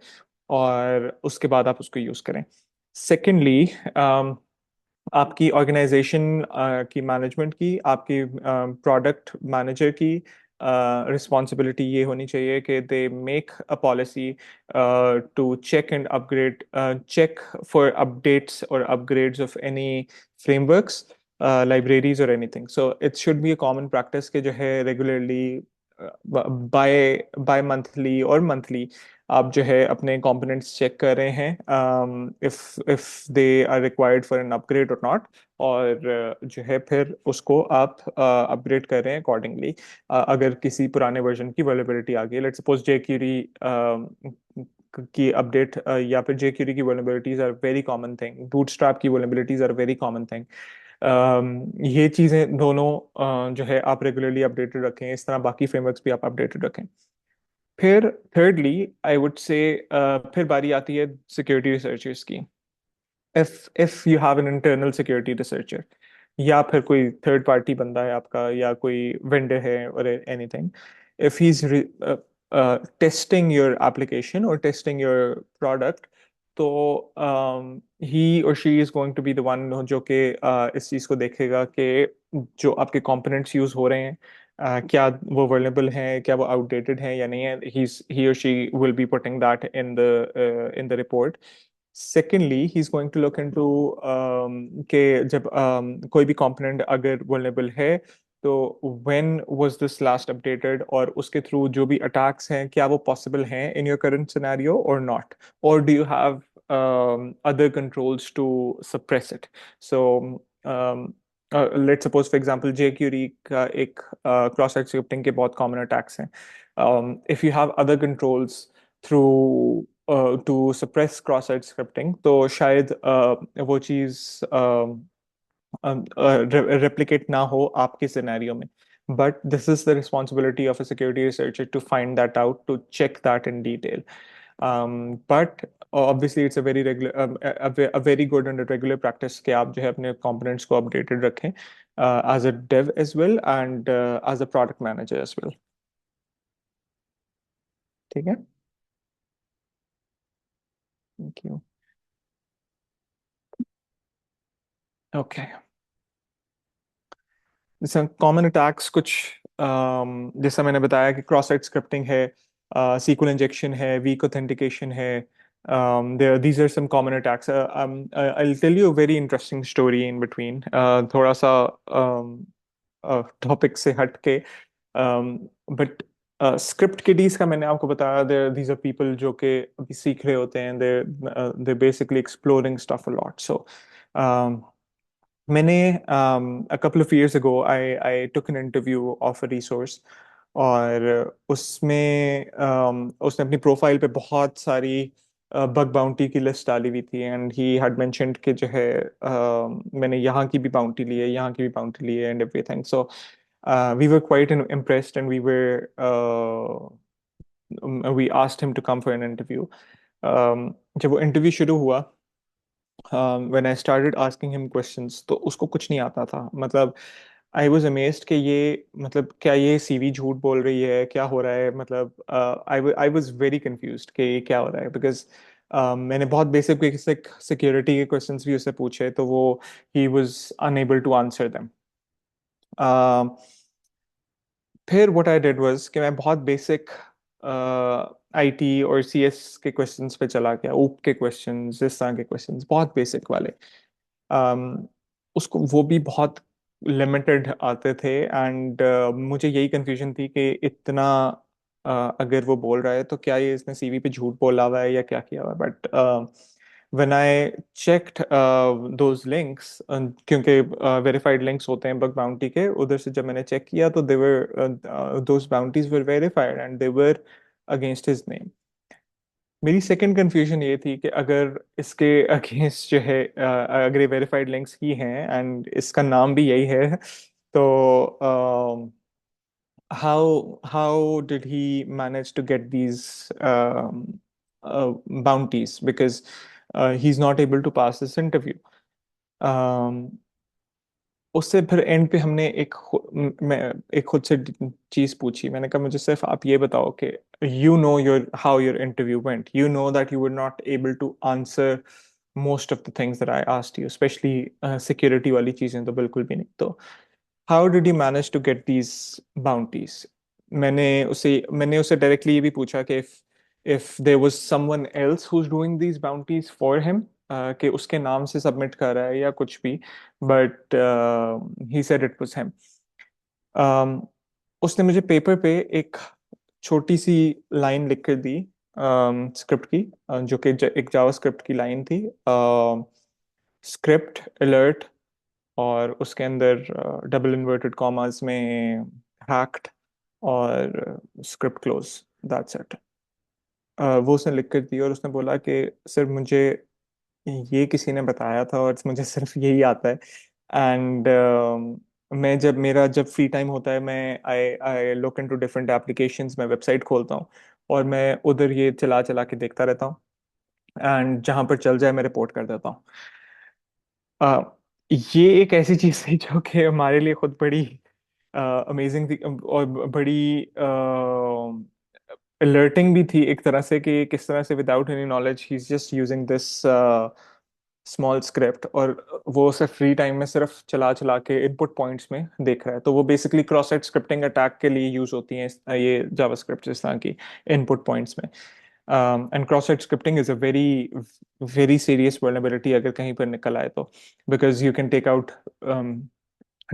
और उसके बाद आप उसको यूज करें. सेकेंडली, आपकी ऑर्गेनाइजेशन की मैनेजमेंट की, आपकी प्रोडक्ट मैनेजर की रिस्पॉन्सिबिलिटी ये होनी चाहिए कि they make a policy to check and upgrade, check for updates और upgrades of any frameworks, libraries और anything. So it should be a common practice के जो है regularly bi bi monthly or monthly आप जो है अपने कंपोनेंट्स चेक कर रहे हैं, if they are required for an upgrade or not, और जो है फिर उसको आप अपग्रेड कर रहे हैं अकॉर्डिंगली. अगर किसी पुराने वर्जन की वल्नरेबिलिटी आ गई, लेट्स सपोज जेक्यूरी की अपडेट, या फिर जेक्यूरी की vulnerabilities are very common thing, Bootstrap की vulnerabilities are very common thing. ये चीजें दोनों जो है आप रेगुलरली अपडेटेड रखें, इस तरह बाकी फ्रेमवर्क्स भी आप अपडेटेड रखें. फिर थर्डली आई वुड से फिर बारी आती है सिक्योरिटी रिसर्चर्स की. If you have an internal security researcher, या फिर कोई थर्ड पार्टी बंदा है आपका, या कोई वेंडर है और anything, if he is testing your application और टेस्टिंग योर प्रोडक्ट, तो ही और she is going to be the one जो कि इस चीज को देखेगा कि जो आपके कंपोनेंट्स यूज हो रहे हैं, क्या वो वर्नेबल हैं, क्या वो आउटडेटेड हैं या नहीं है. ही और she will be putting that in the report. Secondly, he's going to look into कि जब कोई भी कंपोनेंट अगर vulnerable है, तो when was this last updated, और उसके थ्रू जो भी अटैक्स हैं क्या वो possible हैं in your current scenario or not, or do you have other controls to suppress it. So let's suppose for example jQuery का एक cross-site scripting के बहुत common attacks हैं. If you have other controls through to suppress cross site scripting, तो शायद वो चीज replicate ना हो आपके सिनेरियो में. But this is the responsibility of a security researcher to find that out, to check that in detail. But obviously it's a very regular a very good and a regular practice कि आप जो है अपने components को updated रखें, as a dev as well and as a product manager as well. ठीक है, thank you. Okay. जैसे कॉमन अटैक्स कुछ, जैसा मैंने बताया कि क्रॉस साइट स्क्रिप्टिंग है, सीक्वल इंजेक्शन है, वीक ऑथेंटिकेशन है. these are some common attacks. I'll tell you a very interesting story in between, थोड़ा सा टॉपिक से हट के. बट स्क्रिप्ट किडीज का मैंने आपको बताया, these are people जो कि अभी सीख रहे होते हैं, they're basically exploring stuff a lot. So मैंने a couple of years ago I took an interview of a resource, और उसमें उसने अपनी प्रोफाइल पे बहुत सारी बग बाउंटी की लिस्ट डाली हुई थी, एंड ही हैड मेंशन्ड कि जो है मैंने यहाँ की भी बाउंटी ली है, यहाँ की भी बाउंटी ली है and everything. So we were quite impressed and we asked him to come for an interview. जब वो इंटरव्यू शुरू हुआ, when I started asking him questions, तो उसको कुछ नहीं आता था. मतलब आई वॉज अमेज्ड कि ये मतलब क्या ये सीवी झूठ बोल रही है, क्या हो रहा है, मतलब आई वॉज वेरी कंफ्यूज्ड कि ये क्या हो रहा है, बिकॉज मैंने बहुत बेसिक बेसिक सिक्योरिटी के क्वेश्चंस भी उससे पूछे तो वो he was unable to answer them. फिर व्हाट आई डिड वाज कि मैं बहुत बेसिक आईटी और सीएस के क्वेश्चंस पे चला गया, ऊप के क्वेश्चंस, इस तरह के क्वेश्चंस बहुत बेसिक वाले। um, उसको वो भी बहुत लिमिटेड आते थे, एंड मुझे यही कंफ्यूजन थी कि इतना अगर वो बोल रहा है तो क्या ये इसने सीवी पे झूठ बोला हुआ है या क्या किया हुआ है, but when I checked those links, क्योंकि वेरीफाइड लिंक्स होते हैं बग बाउंटी के, उधर से जब मैंने चेक किया तो they were those bounties were verified and they were against his name. मेरी सेकंड कंफ्यूजन ये थी कि अगर इसके अगेंस्ट जो है अगर ये वेरीफाइड लिंक्स ही हैं एंड इसका नाम भी यही है तो how did he manage to get these bounties, because he's not able to pass this interview. um, उससे फिर एंड पे हमने मैं एक खुद से चीज पूछी, मैंने कहा मुझे सिर्फ आप ये बताओ कि you know your how your interview went, you know that you were not able to answer most of the things that I asked you, specially security वाली चीजें तो बिल्कुल भी नहीं, तो how did you manage to get these bounties. मैंने उसे directly ये भी पूछा कि if there was someone else who is doing these bounties for him, कि उसके नाम से सबमिट कर रहा है या कुछ भी, but he said it was him. उसने मुझे पेपर पे एक छोटी सी लाइन लिख कर दी स्क्रिप्ट की, जो कि एक जावा स्क्रिप्ट की लाइन थी, स्क्रिप्ट अलर्ट, और उसके अंदर डबल इन्वर्टेड कॉमास में हैक्ड और स्क्रिप्ट क्लोज, दैट्स इट। वो उसने लिख कर दी और उसने बोला कि सर मुझे ये किसी ने बताया था और मुझे सिर्फ यही आता है, एंड मैं जब फ्री टाइम होता है मैं I I look into different applications, मैं वेबसाइट खोलता हूँ और मैं उधर ये चला चला के देखता रहता हूँ, एंड जहां पर चल जाए मैं रिपोर्ट कर देता हूँ। अ, ये एक ऐसी चीज थी जो कि हमारे लिए खुद बड़ी अमेजिंग थी, और बड़ी अलर्टिंग भी थी एक तरह से, कि किस तरह से without any knowledge he is just using this small script, और वो सिर्फ फ्री टाइम में सिर्फ चला चला के इनपुट पॉइंट्स में देख रहा है। तो वो basically cross site scripting attack के लिए यूज होती हैं ये जावास्क्रिप्ट इस तरह की इनपुट पॉइंट्स में। And cross site scripting is a very very serious vulnerability अगर कहीं पर निकल आए तो, because you can take out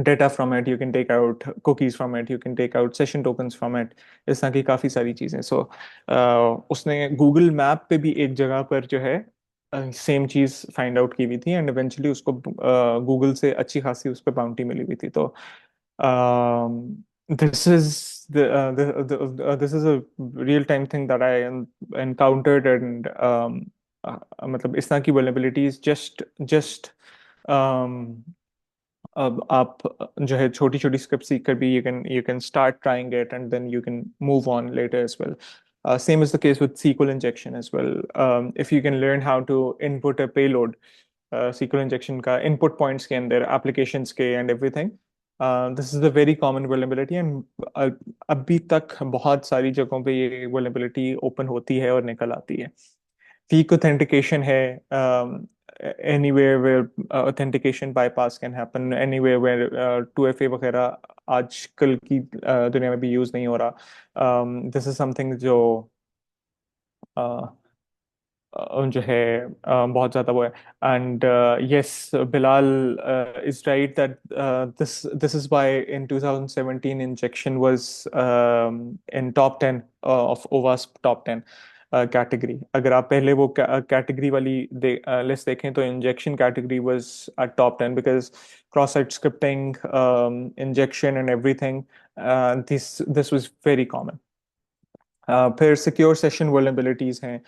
data from it, you can take out cookies from it, you can take out session tokens from it, इस तरह की काफी सारी चीजें। सो उसने गूगल मैप पे भी एक जगह पर जो है सेम चीज फाइंड आउट की हुई थी, एंड इवेंचुअली उसको गूगल से अच्छी खासी उस पर बाउंटी मिली हुई थी। तो this is this is a real time thing that I encountered, and मतलब इस तरह की vulnerabilities just अब आप जो है छोटी छोटी स्क्रिप्ट सीख कर भी you can start trying it and then you can move on later as well. Same is the case with SQL injection as well. If you can learn how to input a payload, SQL injection का input points के अंदर applications के and everything, this is a very common vulnerability, and अभी तक बहुत सारी जगहों पे ये vulnerability open होती है और निकल आती है। weak authentication है, anywhere where authentication bypass can happen, anywhere where 2FA वगैरह आजकल की दुनिया में भी यूज नहीं हो रहा। दिस इज समथिंग जो जो है बहुत ज्यादा वो है। And yes, Bilal is right that this is why in 2017 injection was in top 10 of ओवास टॉप 10 कैटेगरी। अगर आप पहले वो कैटेगरी वाली लिस्ट देखें तो injection category was at top 10, because cross site scripting, injection and everything, this was very common. फिर secure session vulnerabilities हैं,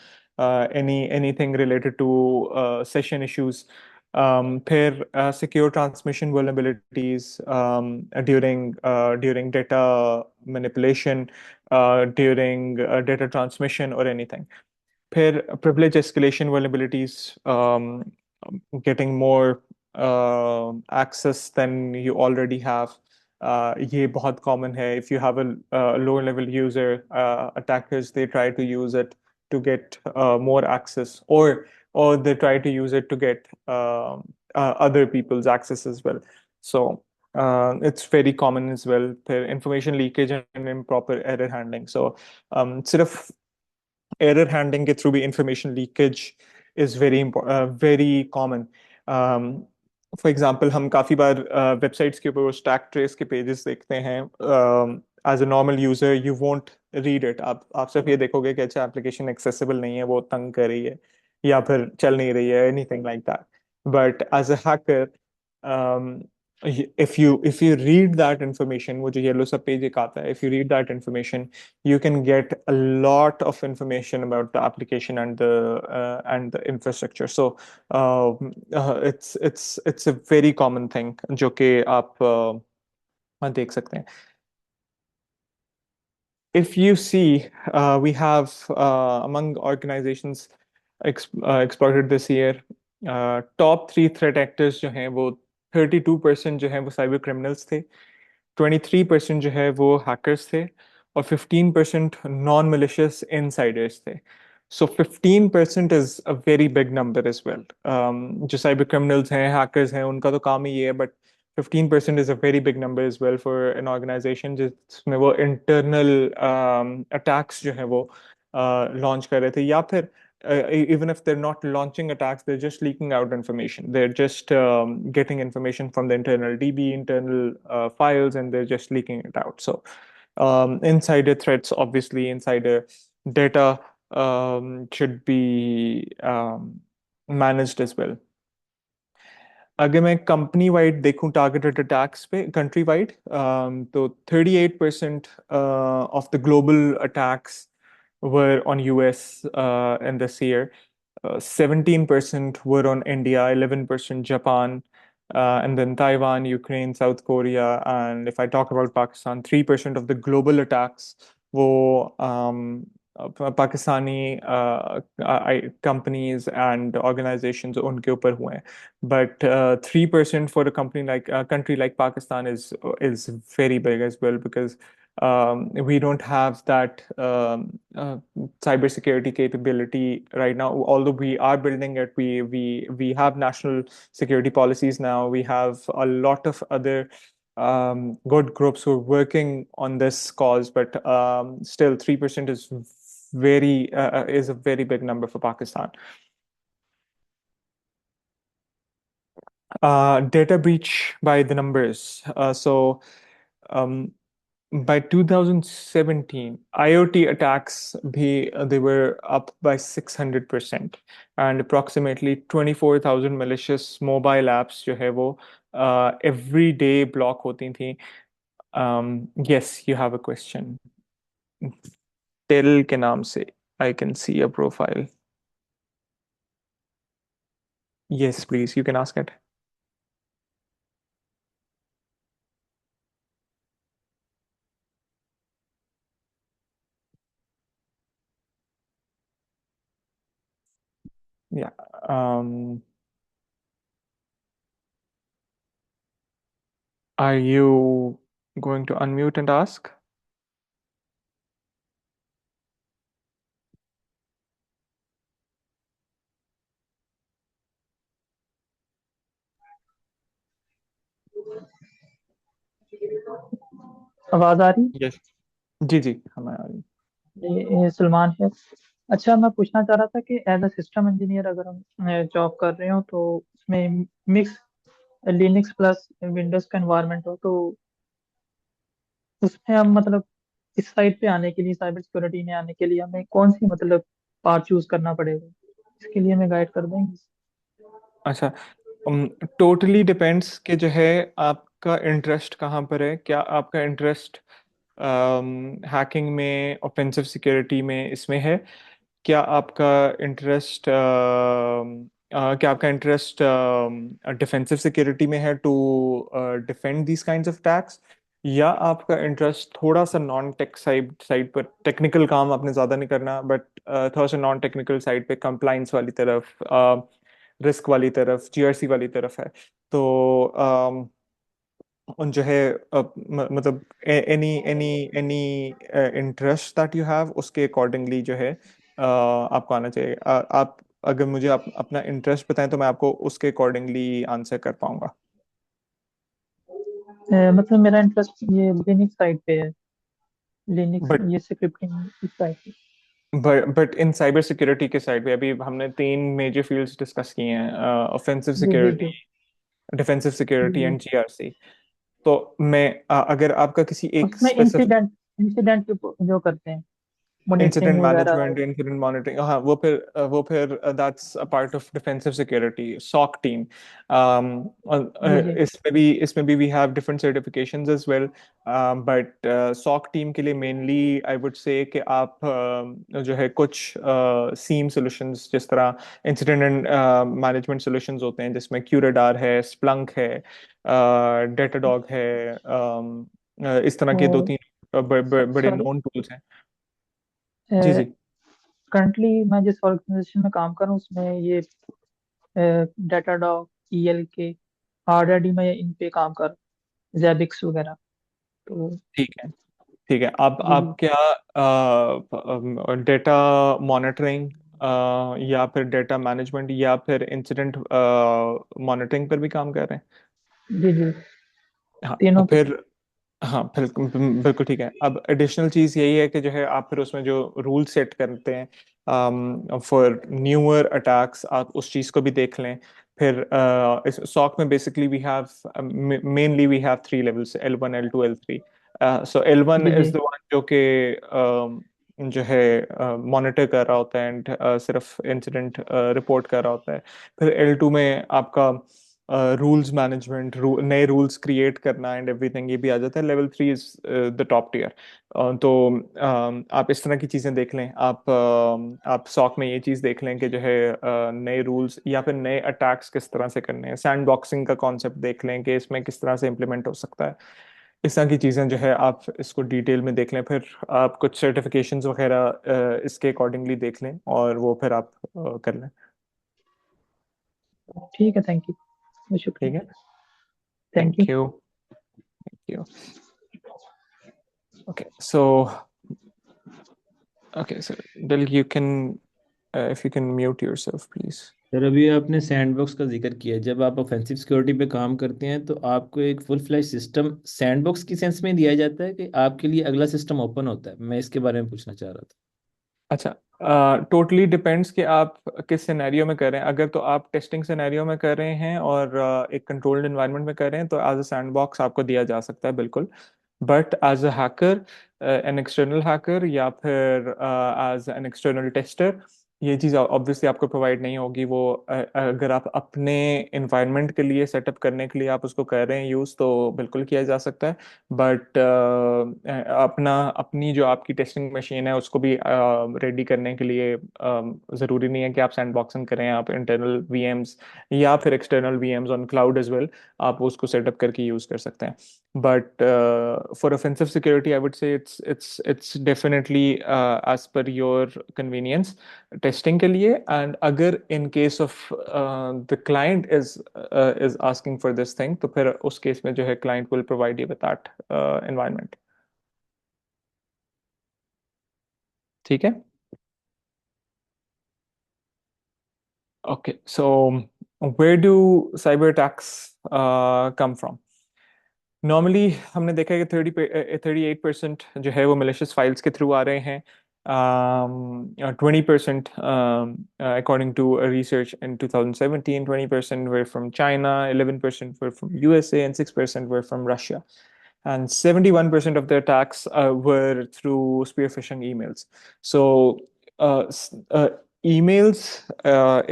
anything related to session issues. फिर secure transmission vulnerabilities during data manipulation, during data transmission और anything. फिर privilege escalation vulnerabilities, getting more access than you already have, ये बहुत common है. If you have a lower level user, attackers they try to use it to get more access, or they try to use it to get other people's access as well. So it's very common as well. The information leakage and improper error handling. So सिर्फ error handling के through भी information leakage is very important, very common. For example, हम काफी बार websites के ऊपर वो stack trace के pages देखते हैं. As a normal user you won't read it. आप सिर्फ ये देखोगे कि अच्छा एप्लीकेशन एक्सेसिबल नहीं है, वो तंग कर रही है या फिर चल नहीं रही है, anything like that. But as a hacker, if you read that information, वो जो येलो सब पेज एक आता है, if you read that information, you can get a lot of information about the application and the infrastructure. So it's a very common thing जो कि आप देख सकते हैं. If you see, we have among organizations exploited this year, top three threat actors जो हैं वो 32% जो हैं वो साइबर क्रिमिनल्स थे, 23% जो है वो हैकर्स थे, और 15% नॉन मिलिशियस इनसाइडर्स थे. So 15% is a very big number as well. जो साइबर क्रिमिनल्स हैं, हैकर्स हैं, उनका तो काम ही ये है, but 15% is a very big number as well for an organization जिसमें वो internal attacks जो है वो launch कर रहे थे, या फिर even if they're not launching attacks, they're just leaking out information. They're just getting information from the internal DB, internal files, and they're just leaking it out. So insider threats, obviously, insider data should be managed as well. अगर मैं company wide देखूं targeted attacks पे country wide, तो 38% of the global attacks were on US in this year. 17% were on India, 11% Japan, and then Taiwan, Ukraine, South Korea. And if I talk about Pakistan, 3% of the global attacks were Pakistani companies and organizations उनके ऊपर हुए हैं. But 3% for a company like a country like Pakistan is very big as well, because we don't have that cybersecurity capability right now. Although we are building it, we have national security policies now. We have a lot of other good groups who are working on this cause, but still 3% is a very big number for Pakistan. Data breach by the numbers. So by 2017, IoT attacks they were up by 600%, and approximately 24,000 malicious mobile apps जो है वो every day block होती थी. Yes, you have a question. Tell के नाम से I can see a profile. Yes, please, you can ask it. Yeah. Are you going to unmute and ask? आवाज आ रही Yes. जी जी, हमें आ रही. ये सलमान है। अच्छा, मैं पूछना चाह रहा था कि एज अ सिस्टम इंजीनियर अगर हम जॉब कर रहे हो तो उसमें मिक्स लिनक्स प्लस विंडोज का एनवायरनमेंट हो, तो उसमें हम मतलब इस साइड पे आने के लिए, साइबर सिक्योरिटी में आने के लिए हमें कौन सी मतलब पार्ट चूज करना पड़ेगा, इसके लिए हमें गाइड कर देंगे? अच्छा, टोटली डिपेंड्स कि जो है आपका इंटरेस्ट कहाँ पर है. क्या आपका इंटरेस्ट हैकिंग में, ऑफेंसिव सिक्योरिटी में, इसमें है? क्या आपका इंटरेस्ट डिफेंसिव सिक्योरिटी में है, to defend these kinds of attacks? या आपका इंटरेस्ट थोड़ा सा नॉन टेक साइड पर, टेक्निकल काम आपने ज़्यादा नहीं करना, बट थोड़ा सा नॉन टेक्निकल साइड पे, कंप्लाइंस वाली तरफ, रिस्क वाली तरफ, जीआरसी वाली तरफ है? तो उन जो है मतलब any any any interest that you have उसके अकॉर्डिंगली जो है आपको आना चाहिए। आप अगर मुझे अपना इंटरेस्ट बताएं तो मैं आपको उसके अकॉर्डिंगली आंसर कर पाऊंगा। मतलब मेरा इंटरेस्ट ये लिनक्स साइड पे है, लिनक्स बट ये स्क्रिप्टिंग इस साइड पे। बट इन साइबर सिक्योरिटी के साइड पे अभी हमने तीन मेजर फील्ड्स डिस्कस किए हैं, ऑफेंसिव जी जी सिक्योरिटी, जी डिफेंसिव जी सिक्योरिटी जी। And GRC. तो मैं अगर आपका किसी एक उसमें स्पेसिफिक इंसिडेंट जो करते हैं, मॉनिटरिंग इंसिडेंट वगैरह। मैनेजमेंट, इंसिडेंट मॉनिटरिंग, हाँ वो फिर that's a part of defensive security, SOC team. जी जी इसमें भी we have different certifications as well. But SOC team के लिए मेनली आई वुड से कि आप जो है कुछ सीम सॉल्यूशंस, जिस तरह इंसिडेंट एंड मैनेजमेंट सॉल्यूशंस होते हैं, जिसमें क्यूरेडार है, स्प्लंक है, डेटाडॉग है, इस तरह के दो और तीन बड़े सॉरी, नोन टूल्स हैं। जी जी। करंटली मैं जिस ऑर्गेनाइजेशन में काम कर रहा हूँ उसमें ये डाटाडॉग, ELK, ऑलरेडी मैं इन पे काम कर, जैबिक्स वगैरह। तो ठीक है, ठीक है। जी आप क्या डेटा मॉनिटरिंग या फिर डेटा मैनेजमेंट या फिर इंसिडेंट मॉनिटरिंग पर भी काम कर रहे हैं? जी जी, हाँ तीनों पे। फिर, हाँ बिल्कुल बिल्कुल ठीक है। अब एडिशनल चीज यही है कि जो है आप फिर उसमें जो रूल सेट करते हैं फॉर न्यूअर अटैक्स, आप उस चीज को भी देख लें। फिर इस सॉक में basically we have, mainly we have three levels, L1 L2 L3। So L1 ji ji is the one जो कि जो है मॉनिटर कर रहा होता है एंड सिर्फ इंसिडेंट रिपोर्ट कर रहा होता है। फिर L2 में आपका रूल्स मैनेजमेंट, नए रूल्स क्रिएट करना एंड एवरीथिंग, ये भी आ जाता है। Level 3 is the top tier. तो आप इस तरह की चीजें देख लें। आप सॉक में ये चीज देख लें कि जो है नए रूल्स या फिर नए अटैक्स किस तरह से करने हैं। सैंड बॉक्सिंग का कॉन्सेप्ट देख लें कि इसमें किस तरह से इम्प्लीमेंट हो सकता है। इस तरह की चीजें जो है आप इसको डिटेल में देख लें। फिर आप कुछ सर्टिफिकेशंस वगैरह इसके अकॉर्डिंगली देख लें और वो फिर आप कर लें। ठीक है, थैंक यू, बहुत ठीक है, शुक्रिया। Thank you. Thank you, thank you. Okay, so okay, so Del, you can if you can mute yourself, please. Sir अभी आपने सैंडबॉक्स का जिक्र किया। जब आप ऑफेंसिव सिक्योरिटी पे काम करते हैं तो आपको एक फुल फ्लैश सिस्टम सैंडबॉक्स की सेंस में दिया जाता है कि आपके लिए अगला सिस्टम ओपन होता है? मैं इसके बारे में पूछना चाह रहा था। अच्छा, टोटली डिपेंड्स कि आप किस सिनेरियो में कर रहे हैं। अगर तो आप टेस्टिंग सिनेरियो में कर रहे हैं और एक कंट्रोल्ड एनवायरनमेंट में कर रहे हैं तो एज अ सैंडबॉक्स आपको दिया जा सकता है, बिल्कुल। But as a hacker, an external hacker या फिर एज एन एक्सटर्नल टेस्टर, ये चीज़ ऑब्वियसली आपको प्रोवाइड नहीं होगी। वो अगर आप अपने इन्वायरमेंट के लिए सेटअप करने के लिए आप उसको कर रहे हैं यूज़, तो बिल्कुल किया जा सकता है। बट अपनी जो आपकी टेस्टिंग मशीन है उसको भी रेडी करने के लिए ज़रूरी नहीं है कि आप सैंडबॉक्सिंग करें। आप इंटरनल वीएम्स या फिर external VMs on cloud as well, आप उसको सेटअप करके यूज़ कर सकते हैं। But for offensive security, I would say it's definitely as per your convenience testing के लिए। And अगर in case of the client is asking for this thing, तो फिर उस केस में जो है client will provide you with that environment। ठीक है। Okay, so where do cyber attacks come from? Normally हमने देखा है कि 38% जो है वो malicious फाइल्स के थ्रू आ रहे हैं। 20% according to a research in 2017, 20% were from China, 11% were from USA, and 6% were from Russia. And 71% of the attacks were through spear phishing emails. So, emails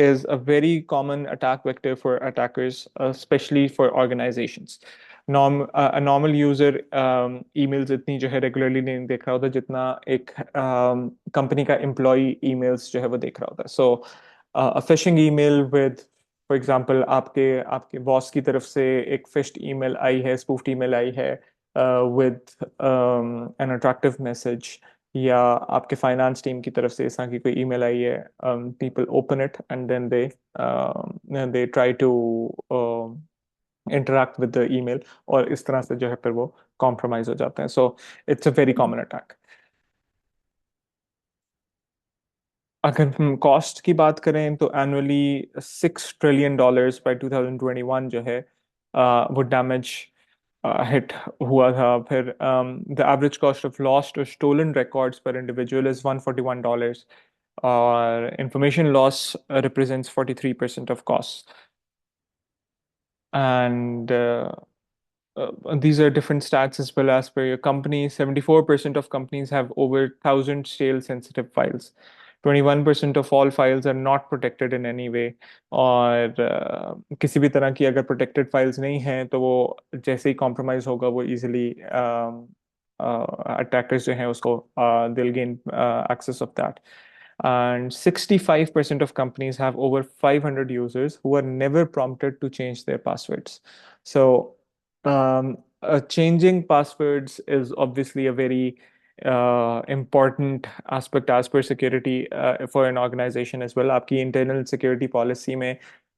is a very common attack vector for attackers, especially for organizations। Normal user emails इतनी जो है regularly नहीं देख रहा होता जितना एक company का एम्प्लॉय ईमेल्स जो है वो देख रहा होता है। So phishing email with, for example, आपके आपके बॉस की तरफ से एक फिश्ड ईमेल आई है, स्पूफ्ड ईमेल आई है विद एन अट्रैक्टिव मैसेज, या आपके फाइनेंस टीम की तरफ से इस तरह की कोई ईमेल आई है, people open it and then they try to interact with the email, और इस तरह से जो है फिर वो compromise हो जाते हैं. So it's a very common attack. अगर हम कॉस्ट की बात करें तो एनुअली $6 ट्रिलियन बाय 2021 जो है वो डैमेज हिट हुआ था. फिर the average cost of lost और स्टोलन रिकॉर्ड्स पर इंडिविजुअल इज $141, और information loss represents 43% of cost. And these are different stats as well as per your company. 74% of companies have over 1,000 stale sensitive files. 21% of all files are not protected in any way. और किसी भी तरह की अगर protected files नहीं हैं तो वो जैसे ही compromise होगा वो easily attackers जो हैं उसको they'll gain access of that. And 65% of companies have over 500 users who are never prompted to change their passwords. So changing passwords is obviously a very important aspect as per security for an organization as well. आपकी internal security policy में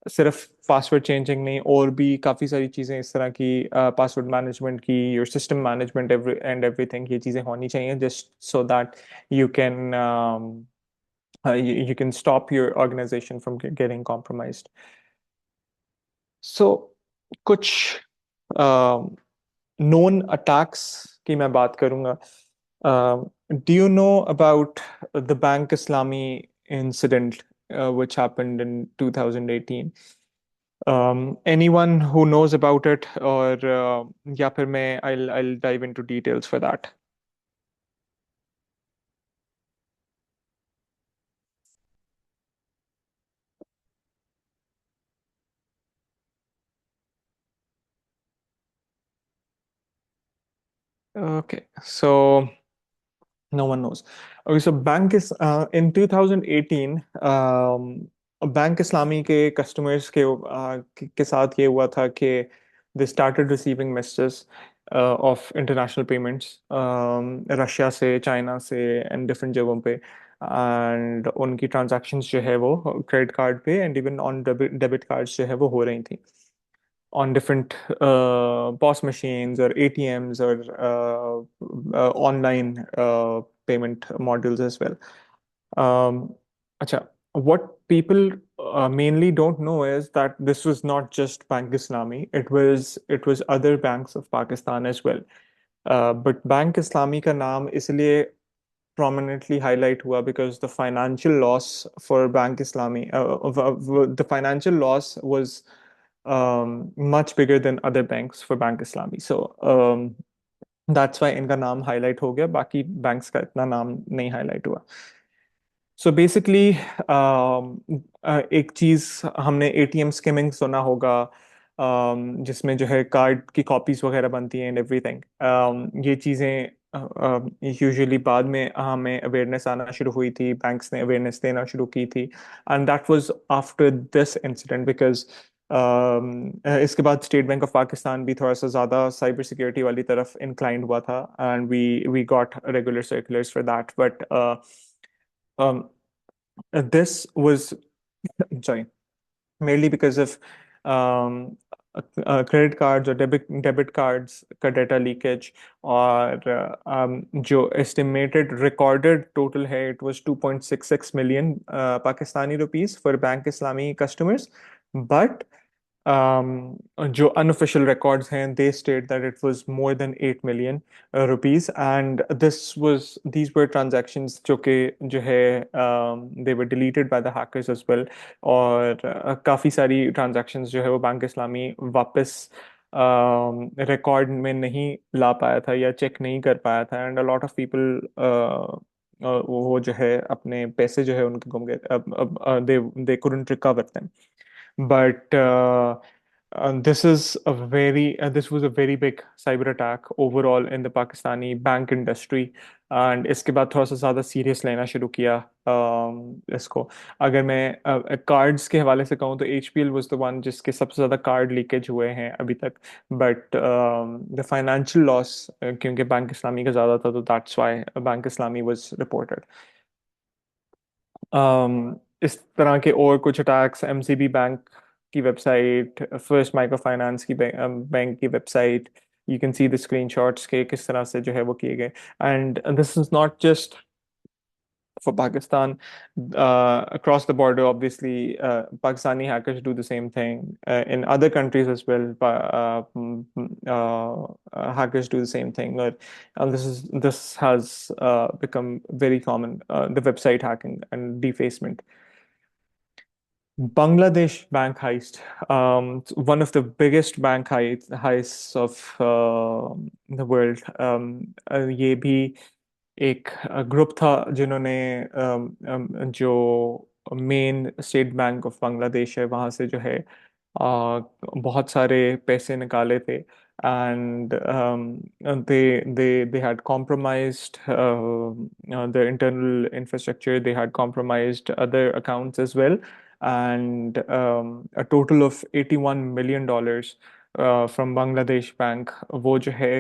सिर्फ password changing नहीं, और भी काफ़ी सारी चीज़ें इस तरह की पासवर्ड मैनेजमेंट की, your system management and everything, ये चीज़ें होनी चाहिए just so that you can you can stop your organization from getting compromised. So कुछ known attacks की मैं बात करूंगा. Do you know about the Bank Islami incident which happened in 2018? Anyone who knows about it, or या फिर मैं I'll dive into details for that. Okay, so no one knows. Okay, so bank is in 2018, bank इस्लामी के customers के साथ ये हुआ था कि they started receiving messages of international payments Russia से, चाइना से एंड डिफरेंट जगहों पे, एंड उनकी ट्रांजैक्शंस जो है वो क्रेडिट कार्ड पे and even on debit cards जो है वो हो रही थी on different POS machines or ATMs or online payment models as well. Acha, what people mainly don't know is that this was not just Bank Islami. It was other banks of Pakistan as well. But Bank Islami का नाम इसलिए prominently highlight हुआ because the financial loss for Bank Islami, the financial loss was much bigger than other banks for Bank Islami. So that's why इनका नाम highlight हो गया, बाकी banks का इतना नाम नहीं highlight हुआ. So basically एक चीज हमने एटीएम स्किमिंग सुना होगा, जिसमें जो है कार्ड की कॉपीज वगैरह बनती हैं एंड एवरीथिंग. ये चीजें यूजुअली बाद में हमें अवेयरनेस आना शुरू हुई थी, बैंक्स ने अवेयरनेस देना शुरू की थी, and that was after this incident because इसके बाद स्टेट बैंक ऑफ पाकिस्तान भी थोड़ा सा ज़्यादा साइबर सिक्योरिटी वाली तरफ इंक्लाइंड हुआ था, and we got regular circulars for that. But this was sorry, mainly because of credit cards or debit cards का data leakage, और जो estimated recorded total है it was 2.66 million Pakistani rupees for Bank Islami customers, but जो unofficial records हैं they state that it was more than 8 million rupees, and these were transactions जो है they were deleted by the hackers as well, और काफ़ी सारी transactions जो है वो बैंक इस्लामी वापस रिकॉर्ड में नहीं ला पाया था या चेक नहीं कर पाया था, and a lot of people वो जो है अपने पैसे जो है उनके गुम गए, they couldn't recover them. But this was a very big cyber attack overall in the Pakistani bank industry, and इसके बाद थोड़ा सा ज़्यादा सीरियस लेना शुरू किया इसको. अगर मैं कार्ड्स के हवाले से कहूँ तो HPL was the one जिसके सबसे ज़्यादा कार्ड लीकेज हुए हैं अभी तक, बट द फाइनेंशियल लॉस क्योंकि बैंक इस्लामी का ज़्यादा था तो that's why bank Islami was reported. इस तरह के और कुछ अटैक्स MCB बैंक की वेबसाइट, फर्स्ट माइक्रो फाइनेंस की बैंक की website, you can see the screenshots के किस तरह से जो है वो किए गए. And this is not just for Pakistan. Across the border, obviously, Pakistani hackers do the same thing. In other countries as well, hackers do the same thing. But this has become very common. The website hacking and defacement. Bangladesh bank heist. It's one of the biggest bank heists of the world. ये भी एक group था जिन्होंने जो main state bank of Bangladesh है वहाँ से जो है बहुत सारे पैसे निकाले थे. And they had compromised the internal infrastructure. They had compromised other accounts as well, and a total of $81 million from Bangladesh Bank वो जो है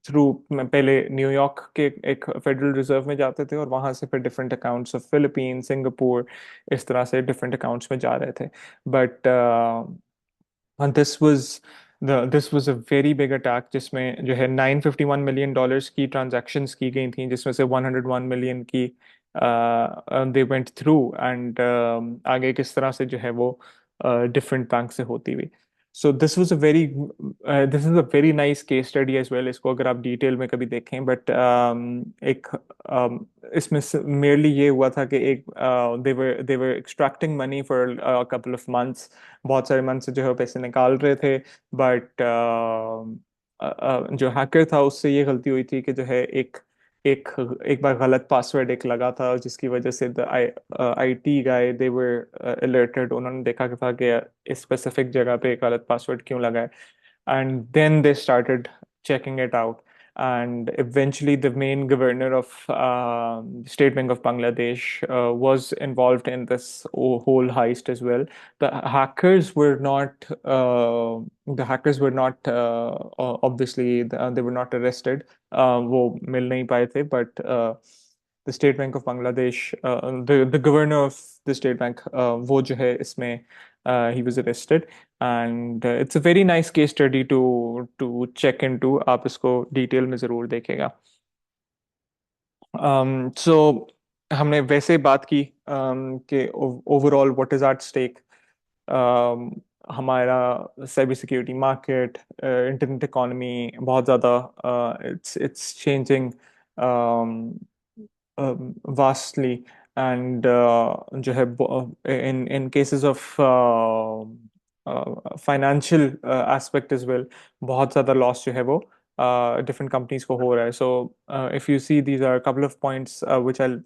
थ्रू पहले न्यूयॉर्क के एक फेडरल रिजर्व में जाते थे और वहां से फिर different accounts of Philippine, Singapore, इस तरह से डिफरेंट अकाउंट्स में जा रहे थे. But and this was a very big attack जिसमें जो है $951 million की transactions की गई थी, जिसमें से 101 million की they went through, and आगे किस तरह से जो है वो different बैंक से होती हुई. So this is a very nice case study as well. इसको अगर आप डिटेल में कभी देखें, बट एक इसमें मेरली ये हुआ था कि एक they were extracting money for a couple of months. बहुत सारे मंथ से जो है वो पैसे निकाल रहे थे. बट जो हैकर था उससे ये गलती हुई थी कि जो है एक एक एक बार गलत पासवर्ड एक लगा था, जिसकी वजह से the IT guy they were alerted. उन्होंने देखा कि था कि इस स्पेसिफिक जगह पे गलत पासवर्ड क्यों लगा है. And then they started checking it out. And eventually, the main governor of State Bank of Bangladesh was involved in this whole heist as well. The hackers were not. The hackers were not. Obviously, they were not arrested. वो मिल नहीं पाए थे. But the State Bank of Bangladesh, the governor of the State Bank, वो जो है इसमें he was arrested. And it's a very nice case study to check into. आप इसको डिटेल में जरूर देखेगा. So हमने वैसे बात की कि overall what is at stake. हमारा cyber security market, internet economy बहुत ज़्यादा it's changing vastly. And जो है in cases of financial aspect as well, बहुत ज़्यादा लॉस जो है वो different companies को हो रहा है. So if you see, these are a couple of points which I'll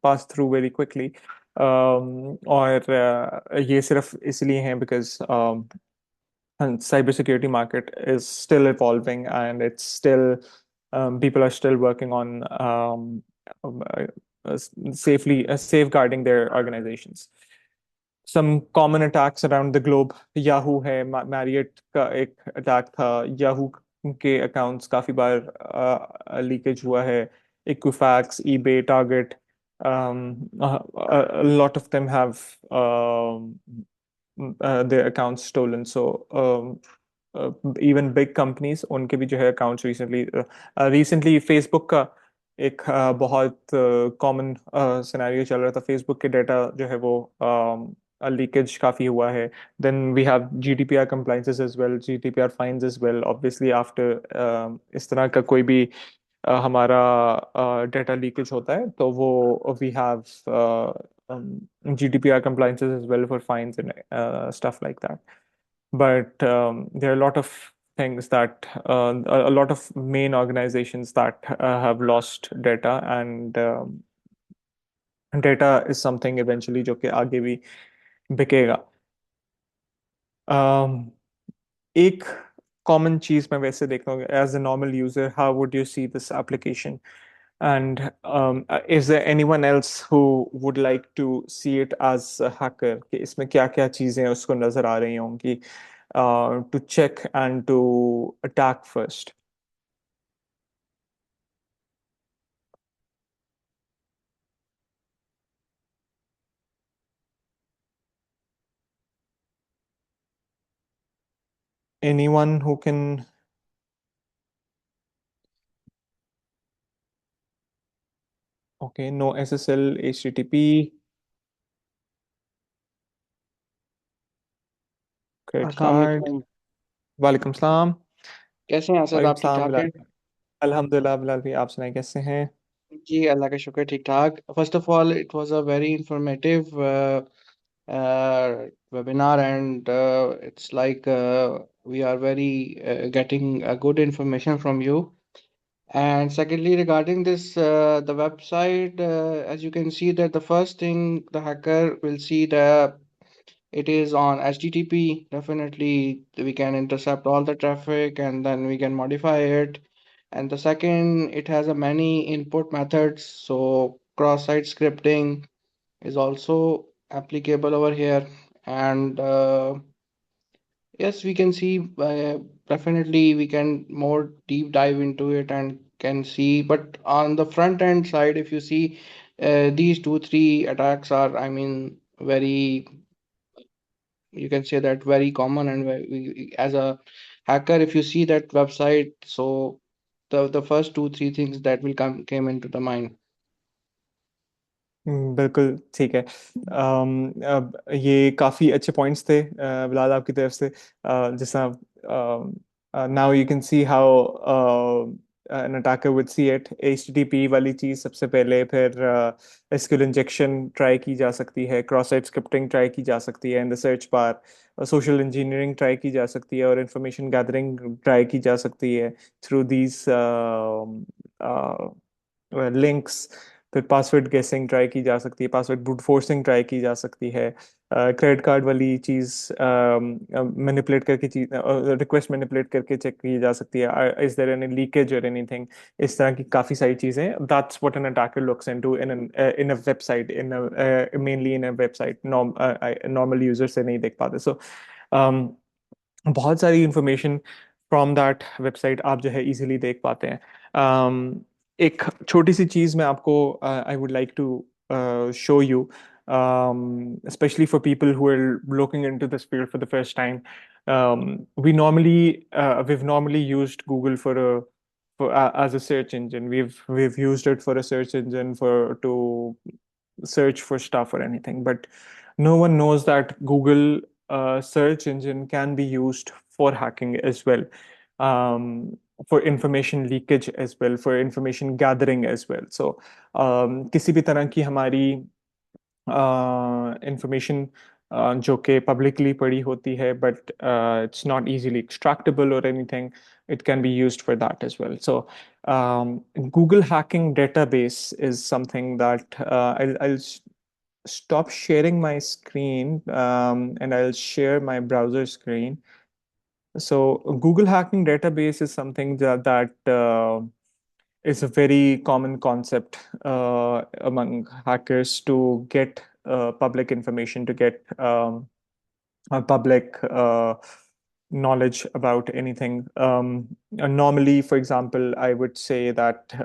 pass through very quickly. और ये सिर्फ इसलिए हैं because and cybersecurity market is still evolving, and it's still people are still working on safely safeguarding their organizations. Some common attacks around the globe. Yahoo है, Marriott का एक attack था. Yahoo के accounts काफी बार लीकेज हुआ है. Equifax, eBay, Target, a lot of them have their accounts stolen. So even big companies, उनके भी जो है accounts recently Facebook का एक बहुत कॉमन सिनेरियो चल रहा था. फेसबुक के डाटा जो है वो लीकेज काफी हुआ है. Then we have GDPR compliances as well, GDPR fines as well. Obviously after इस तरह का कोई भी हमारा डाटा लीकेज होता है तो वो we have GDPR compliances as well for fines and stuff like that. But there are a lot of things that a lot of main organizations that have lost data, and data is something eventually जो कि आगे भी बिकेगा. एक common चीज मैं वैसे देखता हूँ as a normal user, how would you see this application? And is there anyone else who would like to see it as a hacker? कि इसमें क्या क्या चीजें उसको नजर आ रही होंगी to check and to attack first? anyone who can? Okay, no SSL, HTTP, credit अस्सलाम card. वालेकुम। वालेकुम सलाम। कैसे हैं असद, वालेकुम आप ठीक सलाम ठाक हैं? बिलाल। अल्हम्दुलिल्लाह बिलाल भाई, आप सुनाए कैसे हैं? जी अल्लाह का शुक्र, ठीक ठाक। First of all it was a very informative webinar, and it's like we are very getting good information from you. And secondly, regarding this the website, as you can see that the first thing the hacker will see, it is on HTTP. Definitely, we can intercept all the traffic and then we can modify it. And the second, it has a many input methods. So cross-site scripting is also applicable over here. And yes, we can see definitely we can more deep dive into it and can see. But on the front end side, if you see, these two, three attacks are, I mean, very, you can say that very common, and as a hacker, if you see that website, so the first two three things that will come came into the mind. बिल्कुल ठीक है। अब ये काफ़ी अच्छे points थे बिलाल आपकी तरफ से। जिस तरह now you can see how an attacker would see it. HTTP वाली चीज़ सबसे पहले, फिर एसक्यूएल इंजेक्शन ट्राई की जा सकती है, क्रॉस साइट स्क्रिप्टिंग ट्राई की जा सकती है in the search bar, social engineering try की जा सकती है, और इंफॉर्मेशन गैदरिंग ट्राई की जा सकती है थ्रू दीज लिंक्स। फिर पासवर्ड गेसिंग ट्राई की जा सकती है, पासवर्ड ब्रूट फोर्सिंग ट्राई की जा सकती है, क्रेडिट कार्ड वाली चीज़ मैनिपुलेट करके चीज रिक्वेस्ट मैनिपुलेट करके चेक की जा सकती है, इज देयर एनी लीकेज और एनीथिंग। इस तरह की काफ़ी सारी चीज़ें, that's what an attacker looks into in a website, mainly in a website normal user से नहीं देख पाते। सो बहुत सारी इंफॉर्मेशन फ्रॉम दैट वेबसाइट आप जो है इजीली देख पाते हैं। एक छोटी सी चीज़ मैं आपको I would like to show you, especially for people who are looking into this field for the first time. We've normally used Google as a search engine. We've used it for a search engine to search for stuff or anything, but no one knows that Google search engine can be used for hacking as well, for information leakage as well, for information gathering as well. So किसी भी तरह की हमारी information जो कि publicly पड़ी होती है, but it's not easily extractable or anything, it can be used for that as well. So Google hacking database is something that I'll stop sharing my screen, and I'll share my browser screen. So Google hacking database is something that is a very common concept among hackers to get public information, to get public knowledge about anything. Normally, for example, I would say that,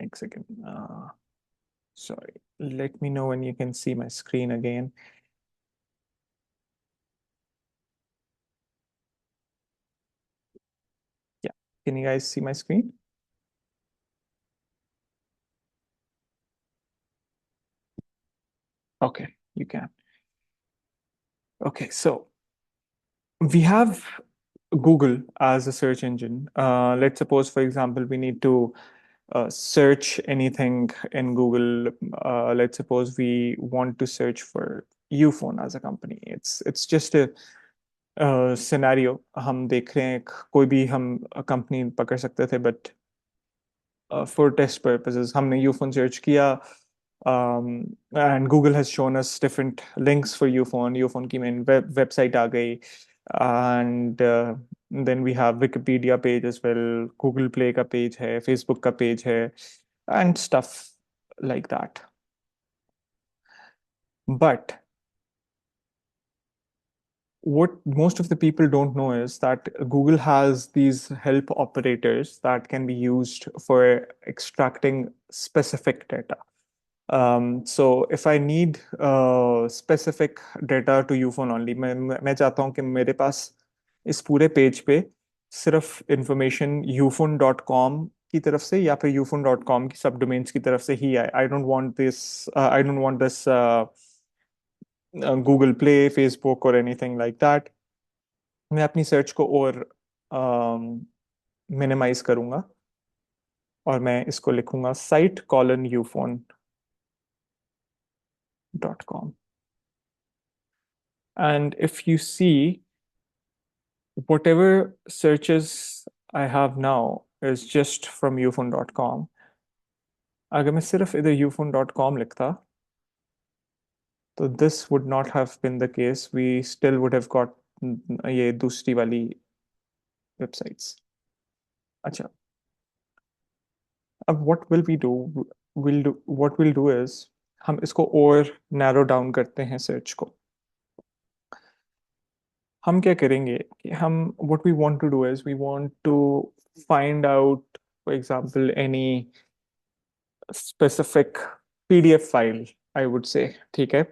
एक second, sorry, let me know when you can see my screen again. Yeah, can you guys see my screen? Okay, you can. Okay, so we have Google as a search engine. Let's suppose, for example, we need to search anything in Google. Let's suppose we want to search for Uphone as a company. It's just a scenario. हम देख रहे हैं कोई भी हम company पकड़ सकते थे, but for test purposes हमने Uphone search किया, and Google has shown us different links for Uphone. Uphone की main website आ गई, and then we have Wikipedia page as well, Google Play का page है, Facebook का page है, and stuff like that. But what most of the people don't know is that Google has these help operators that can be used for extracting specific data. So if I need specific data to Uphone only, मैं चाहता हूँ कि मेरे पास इस पूरे page पे सिर्फ information ufun.com की तरफ से या फिर ufun.com की सब डोमेन्स की तरफ से ही आए. I don't want this Google play, Facebook और एनीथिंग लाइक दैट. मैं अपनी सर्च को और मिनिमाइज करूंगा और मैं इसको लिखूंगा site:/ufon.com. And if you see, whatever searches I have now is just from ufon.com. अगर मैं सिर्फ इधर ufon.com लिखता तो this would not have been the case. We still would have got ये दूसरी वाली वेबसाइट्स. अच्छा, अब what we'll do is हम इसको और नैरो डाउन करते हैं सर्च को. हम क्या करेंगे कि हम what we want to do is we want to find out, for example, any specific PDF file, I would say, ठीक है,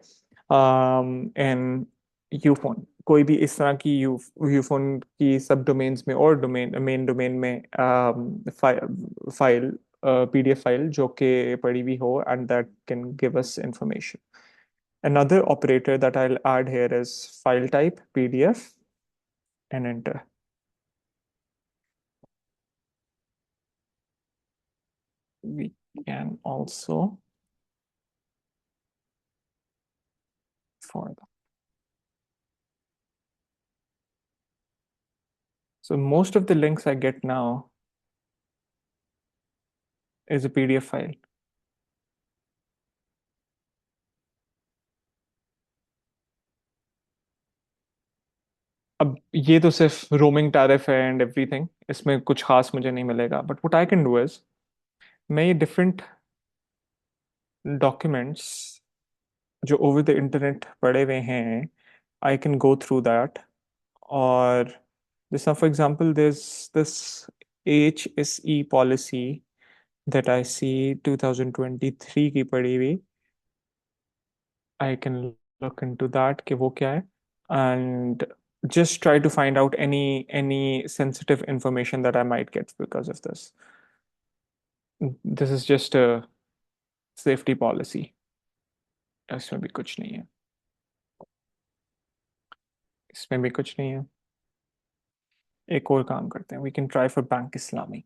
in यूफोन. कोई भी इस तरह की यूफोन की सब डोमेन्स में और मेन डोमेन में फाइल, PDF फाइल जो कि पड़ी हुई हो and that can give us information. Another operator that I'll add here is file type PDF and enter. We can also for that. So most of the links I get now is a PDF file. अब ये तो सिर्फ roaming tariff है and everything, इसमें कुछ खास मुझे नहीं मिलेगा. But what I can do is मैं ये डिफरेंट डॉक्यूमेंट्स जो ओवर द इंटरनेट पड़े हुए हैं, I can go through that. और जैसा for example this HSE policy that I see 2023 की पड़ी हुई. I can look into that कि वो क्या है, and just try to find out any sensitive information that I might get because of this. This is just a safety policy. इसमें भी कुछ नहीं है, इसमें भी कुछ नहीं है. एक और काम करते हैं, we can try for Bank Islami.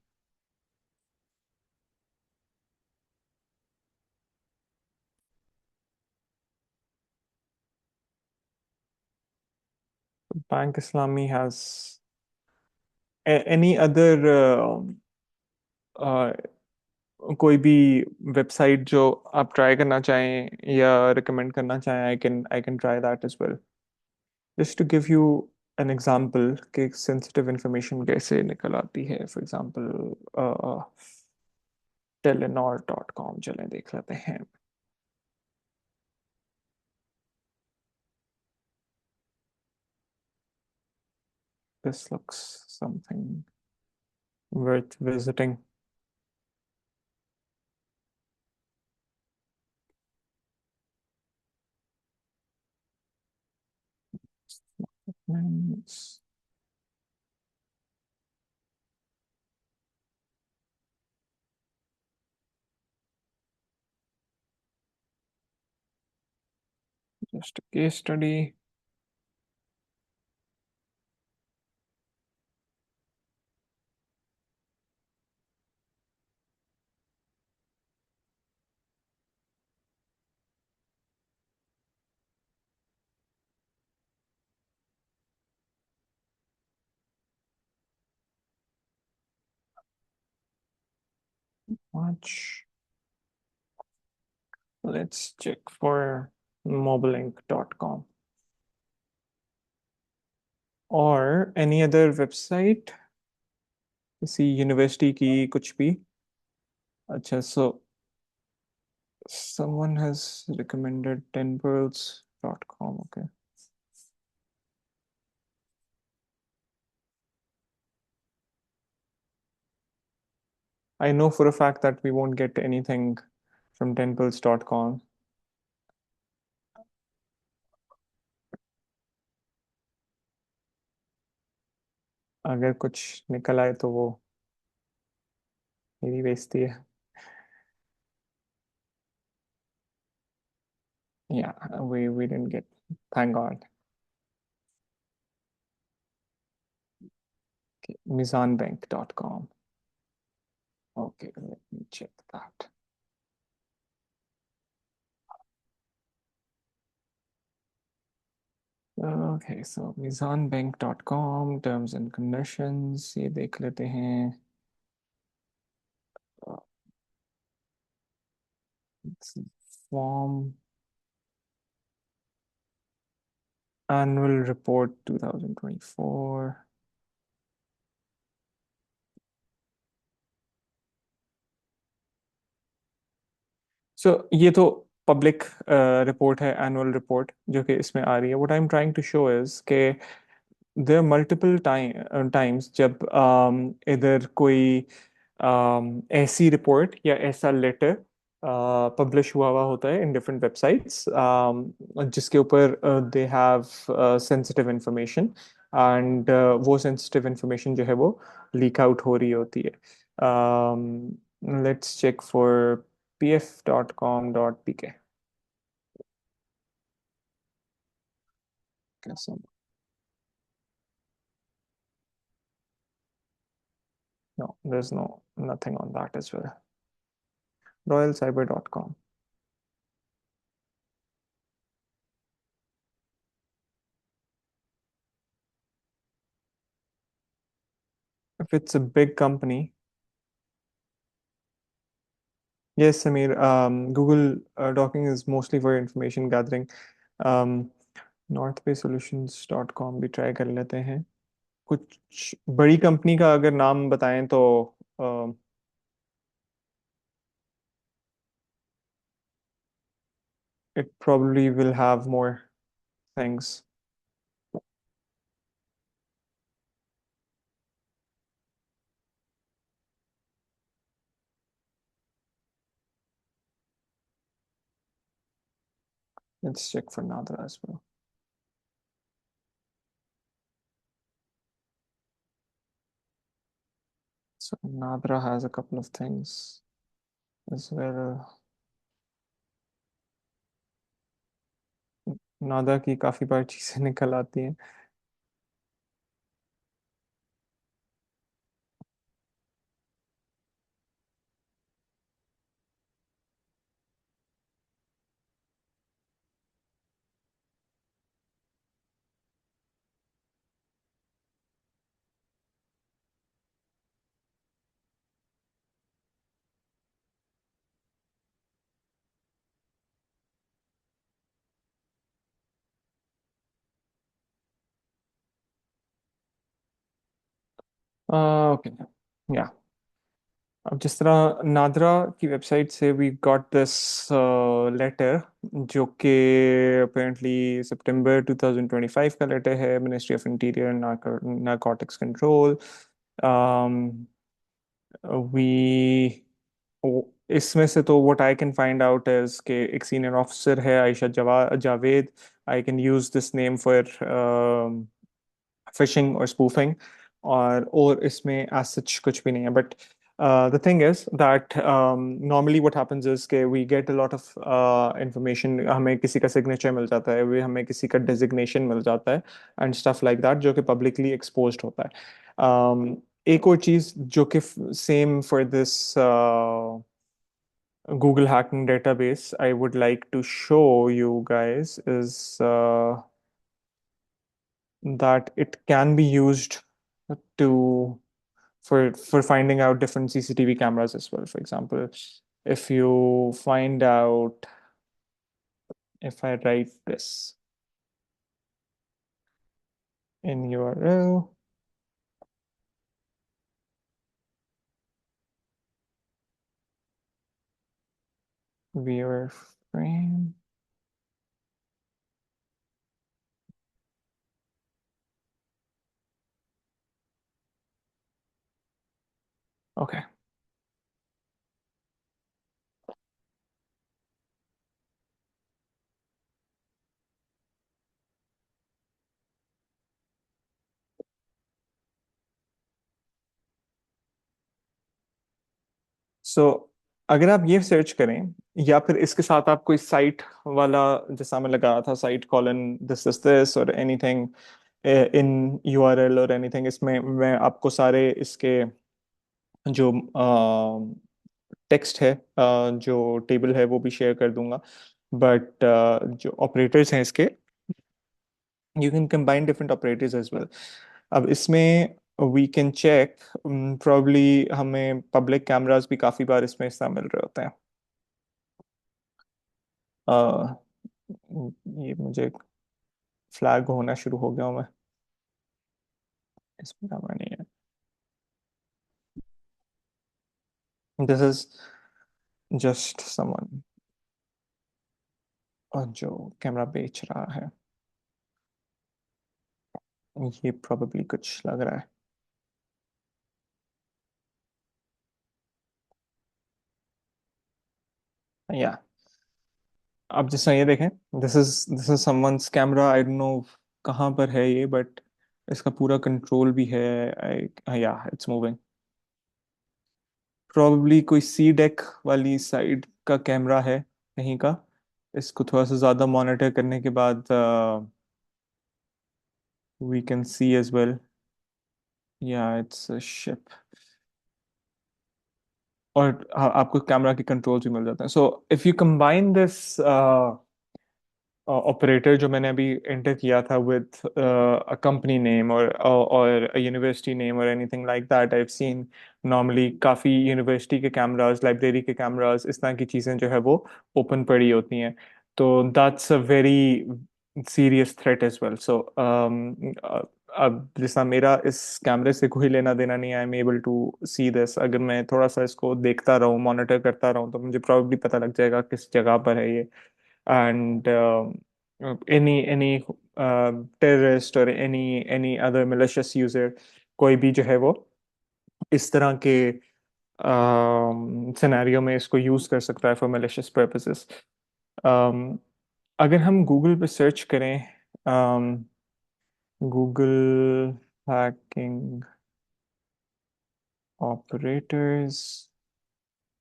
Bank Islami has any other uh, कोई भी वेबसाइट जो आप ट्राई करना चाहें या रिकमेंड करना चाहें, I can try that as well. Just to give you an example कि sensitive information कैसे निकल आती है. For example, telenor.com चलें देख लेते हैं. This looks something worth visiting. Nice. Just a case study. Watch. Let's check for mobilink.com or any other website. किसी यूनिवर्सिटी की कुछ भी. अच्छा, so someone has recommended 10pearls.com. Okay. I know for a fact that we won't get anything from temples.com. अगर कुछ निकल आए तो वो मेरी बेइज्जती है। Yeah, we didn't get, thank God. Okay, mizanbank.com. Okay, let me check that. Okay, so mizanbank.com, terms and conditions, ये देख लेते हैं। Form annual report 2024. So ये तो पब्लिक रिपोर्ट है, एनुअल रिपोर्ट जो कि इसमें आ रही है। What I am trying to show is के देयर मल्टीपल टाइम्स जब इधर कोई ऐसी रिपोर्ट या ऐसा लेटर पब्लिश हुआ होता है इन डिफरेंट वेबसाइट्स जिसके ऊपर they have sensitive information, and वो सेंसिटिव इंफॉर्मेशन जो है वो लीक आउट हो रही होती है। Let's check for pf.com.pk. So, no, there's nothing on that as well. Royalcyber.com. If it's a big company, yes, Samir, Google Docking is mostly for information gathering. Um, northbaysolutions.com भी try कर लेते हैं। कुछ बड़ी कंपनी का अगर नाम बताएं तो it probably will have more things. Let's check for Nadra as well. So Nadra has a couple of things as well. नादा की काफी बार चीजें निकल आती हैं। ओके, या अब जिस तरह नादरा की वेबसाइट से वी गॉट दिस लेटर जो कि अपेरेंटली सितंबर 2025 का लेटर है, ministry of interior and narcotics control. We इसमें से तो what I can find out is के एक सीनियर ऑफिसर है Ayesha Javed. I can use this name for phishing और स्पूफिंग, और इसमें एज सच कुछ भी नहीं है। But the thing is that normally what happens is कि we get a lot of information, हमें किसी का signature मिल जाता है, हमें किसी का designation मिल जाता है and stuff like that जो कि publicly exposed होता है। एक और चीज़ जो कि same for this Google hacking database I would like to show you guys is that it can be used to for finding out different CCTV cameras as well. For example, if you find out, if I write this in URL, viewer frame. Okay. अगर आप ये search करें या फिर इसके साथ आप कोई साइट वाला, जैसा मैं लगा था, site colon this is this और एनीथिंग इन यूआरएल और एनीथिंग, इसमें मैं आपको सारे इसके जो टेक्स्ट है, जो टेबल है, वो भी शेयर कर दूंगा। बट जो ऑपरेटर्स हैं इसके, you can combine different operators as well. अब इसमें वी कैन चेक, प्रॉब्ली हमें पब्लिक कैमरास भी काफ़ी बार इसमें हिस्सा मिल रहे होते हैं। अ, ये मुझे फ्लैग होना शुरू हो गया हूं मैं, इसमें कैमरा नहीं है। दिस इज जस्ट समवन जो कैमरा बेच रहा है। ये प्रोबेबली कुछ लग रहा है या। अब जैसा ये देखें, this is someone's camera, I don't know कहाँ पर है ये, बट इसका पूरा कंट्रोल भी है। या इट्स मूविंग, प्रोबेबली कोई सी डेक वाली साइड का कैमरा है कहीं का। इसको थोड़ा सा ज़्यादा मॉनिटर करने के बाद we can see as well, या इट्स अ शिप। और आपको कैमरा के कंट्रोल्स भी मिल जाते हैं। So if you combine this operator जो मैंने अभी एंटर किया था विद अ कंपनी नेम और यूनिवर्सिटी नेम और anything like that, I have seen normally काफ़ी यूनिवर्सिटी के कैमरास, लाइब्रेरी के कैमरास, इस तरह की चीज़ें जो है वो ओपन पड़ी होती हैं। तो that's a very serious threat as well. So अब जैसा मेरा इस कैमरे से कोई लेना देना नहीं, I am able to see this. अगर मैं थोड़ा सा इसको देखता रहूँ, मॉनिटर करता रहूँ, तो मुझे प्रॉब्लली पता लग जाएगा किस जगह पर है ये। and any terrorist or any other malicious user, कोई भी जो है वो इस तरह के सिनेरियो में इसको यूज कर सकता है फॉर malicious purposes। अगर हम गूगल पे सर्च करें, Google hacking operators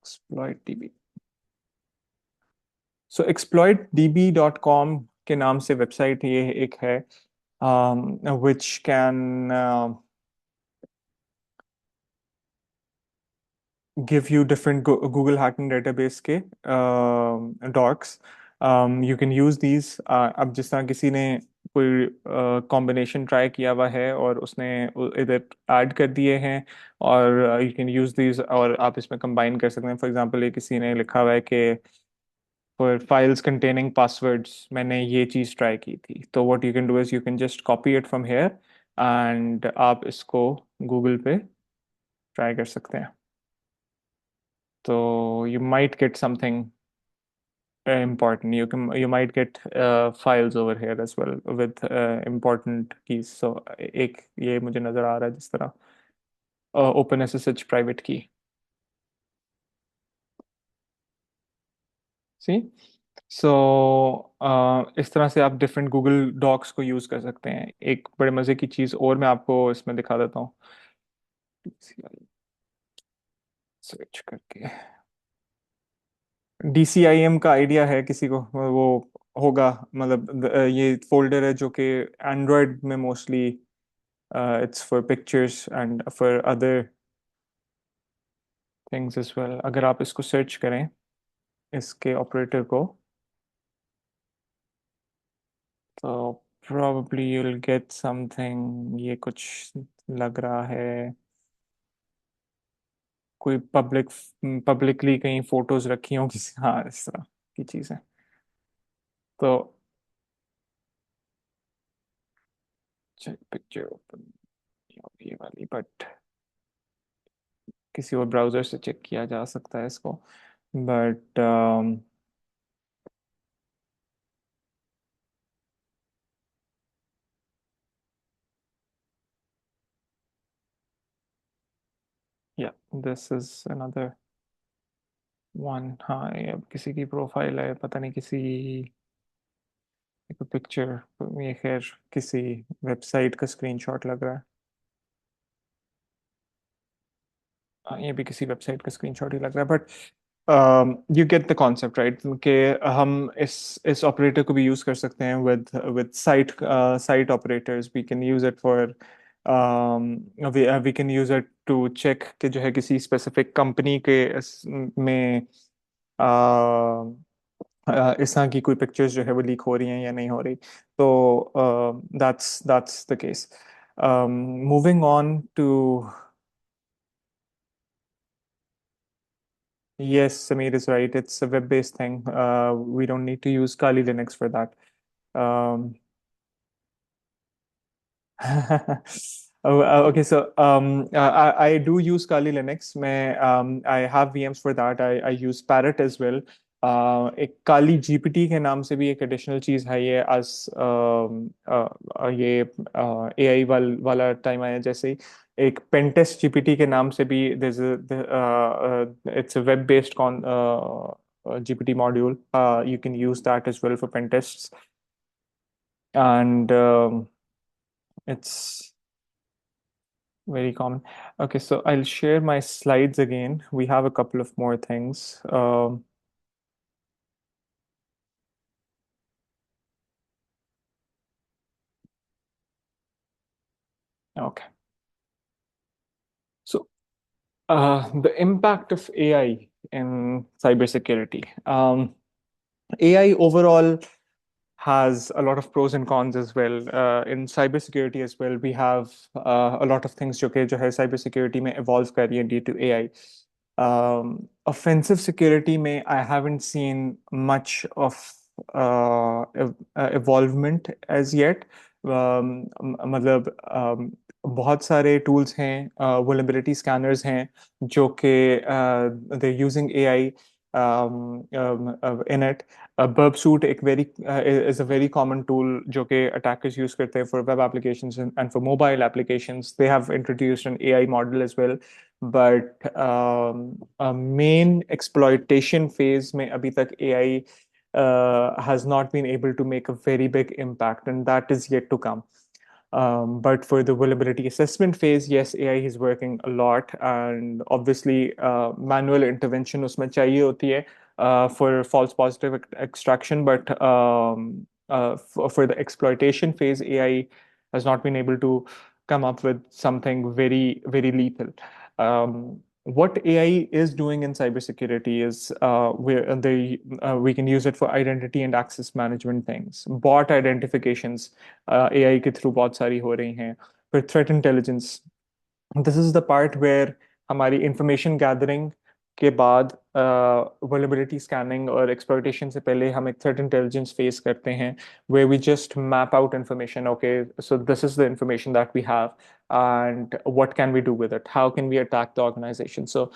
exploit DB, so exploitdb.com के नाम से वेबसाइट ये एक है, which can give you different Google hacking database के docs. You can use these। अब जिस तरह किसी ने कोई कॉम्बिनेशन ट्राई किया हुआ है और उसने इधर ऐड कर दिए हैं, और यू कैन यूज दीज, और आप इसमें कंबाइन कर सकते हैं। फॉर एग्जांपल, ये किसी ने लिखा हुआ है कि for files containing passwords मैंने ये चीज़ ट्राई की थी, तो what you can do is you can just copy it from here and आप इसको गूगल पे ट्राई कर सकते हैं। तो you might get something important, you might get files over here as well with important keys। so एक ये मुझे नज़र आ रहा है जिस तरह open SSH private key, see। सो इस तरह से आप डिफरेंट गूगल डॉक्स को यूज़ कर सकते हैं। एक बड़े मज़े की चीज़ और मैं आपको इसमें दिखा देता हूँ, सर्च करके। DCIM का आइडिया है किसी को? वो होगा, मतलब ये फोल्डर है जो कि एंड्रॉयड में mostly it's for pictures and for other things as well. अगर आप इसको सर्च करें, इसके ऑपरेटर को, तो probably you'll get something। ये कुछ लग रहा है कोई पब्लिकली कहीं फोटोज रखी हों किसी, हाँ, इस तरह की चीजें। तो चेक पिक्चर ओपन, ये वाली, बट किसी और ब्राउजर से चेक किया जा सकता है इसको, बट या दिस इज अनदर वन। हाँ, ये अब किसी की प्रोफाइल है, पता नहीं किसी पिक्चर, ये खैर किसी वेबसाइट का स्क्रीनशॉट लग रहा है। ये भी किसी वेबसाइट का स्क्रीनशॉट ही लग रहा है, but you get the concept right कि हम इस ऑपरेटर को भी यूज कर सकते हैं with site operators. We can use it for we can use it to check कि जो है किसी स्पेसिफिक कंपनी के में इस तरह की कोई पिक्चर्स जो है वो लीक हो रही हैं या नहीं हो रही. तो that's the case. Moving on to. Yes, Samir is right. It's a web-based thing. We don't need to use Kali Linux for that. Um, okay, so I do use Kali Linux. I have VMs for that. I use Parrot as well. एक काली GPT के नाम से भी एक additional चीज है ये. आज ये एआई वाला टाइम आया जैसे ही एक पेंटेस्ट जीपीटी के नाम से भी it's a web based con GPT module. You can use that as well for pen tests, and it's very common. Okay, so I'll share my slides again. We have a couple of more things. Okay. So the impact of AI in cybersecurity. AI overall has a lot of pros and cons as well. In cybersecurity as well, we have a lot of things जो है cybersecurity में evolve कर रही है due to AI. Offensive security में I haven't seen much of evolvement as yet. मतलब बहुत सारे tools हैं, vulnerability scanners हैं जो कि they're using AI in it. Burp suit is a very common tool जो कि attackers use करते हैं for web applications and for mobile applications. They have introduced an AI model as well, but main exploitation phase में अभी तक AI has not been able to make a very big impact, and that is yet to come. But for the vulnerability assessment phase, yes, AI is working a lot, and obviously manual intervention उसमें चाहिए होती है for false positive extraction. But for the exploitation phase, AI has not been able to come up with something very, very lethal. What AI is doing in cybersecurity is we can use it for identity and access management things, bot identifications. AI के through बहुत सारी हो रही हैं. For threat intelligence, this is the part where हमारी information gathering के बाद vulnerability scanning और exploitation से पहले हम एक threat intelligence phase करते हैं, where we just map out information. Okay, so this is the information that we have, and what can we do with it? How can we attack the organization? So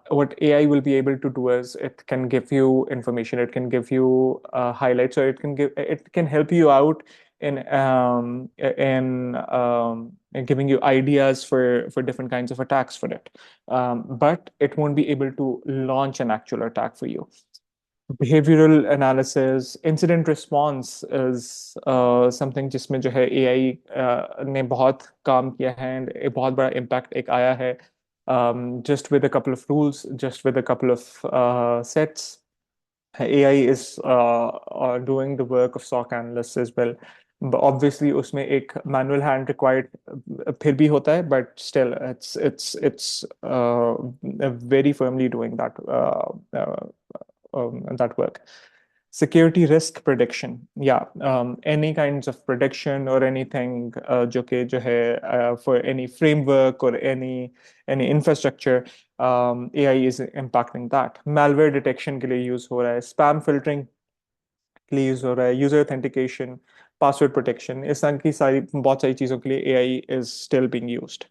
what AI will be able to do is it can give you information, it can give you highlights, or it can help you out in giving you ideas for different kinds of attacks for it. But it won't be able to launch an actual attack for you. Behavioral analysis, incident response is something जिसमें जो है AI ने बहुत काम किया है, and एक बहुत बड़ा impact एक आया है. Just with a couple of rules, just with a couple of sets, AI is doing the work of SOC analysts as well. But obviously, उसमें एक manual hand required फिर भी होता है, but still, it's very firmly doing that work. Security risk prediction, yeah, any kinds of prediction or anything जो है for any framework or any infrastructure, AI is impacting that. Malware detection के लिए use हो रहा है, spam filtering के लिए use हो रहा है, user authentication, password protection, इस तरह की बहुत सारी चीज़ों के लिए AI is still being used.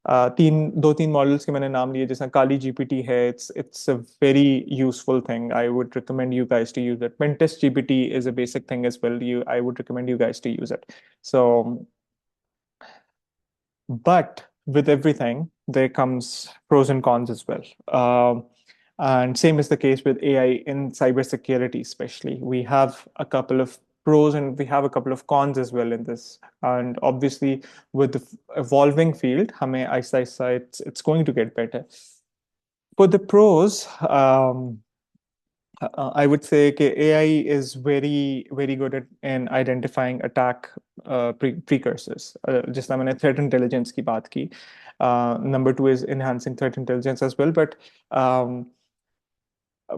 दो तीन मॉडल्स के मैंने नाम लिए, जैसा काली जीपीटी है. It's a very useful thing. I would recommend you guys to use it. Pentest GPT is a basic thing as well. I would recommend you guys to use it. So, but with everything, there comes pros and cons as well. And same is the case with AI in cybersecurity, especially. We have a couple of pros and we have a couple of cons as well in this. And obviously, with the evolving field, हमें Aahista Aahista it's going to get better. For the pros, I would say that AI is very, very good at in identifying attack precursors. जिसना मैंने threat intelligence की बात की. Number two is enhancing threat intelligence as well. But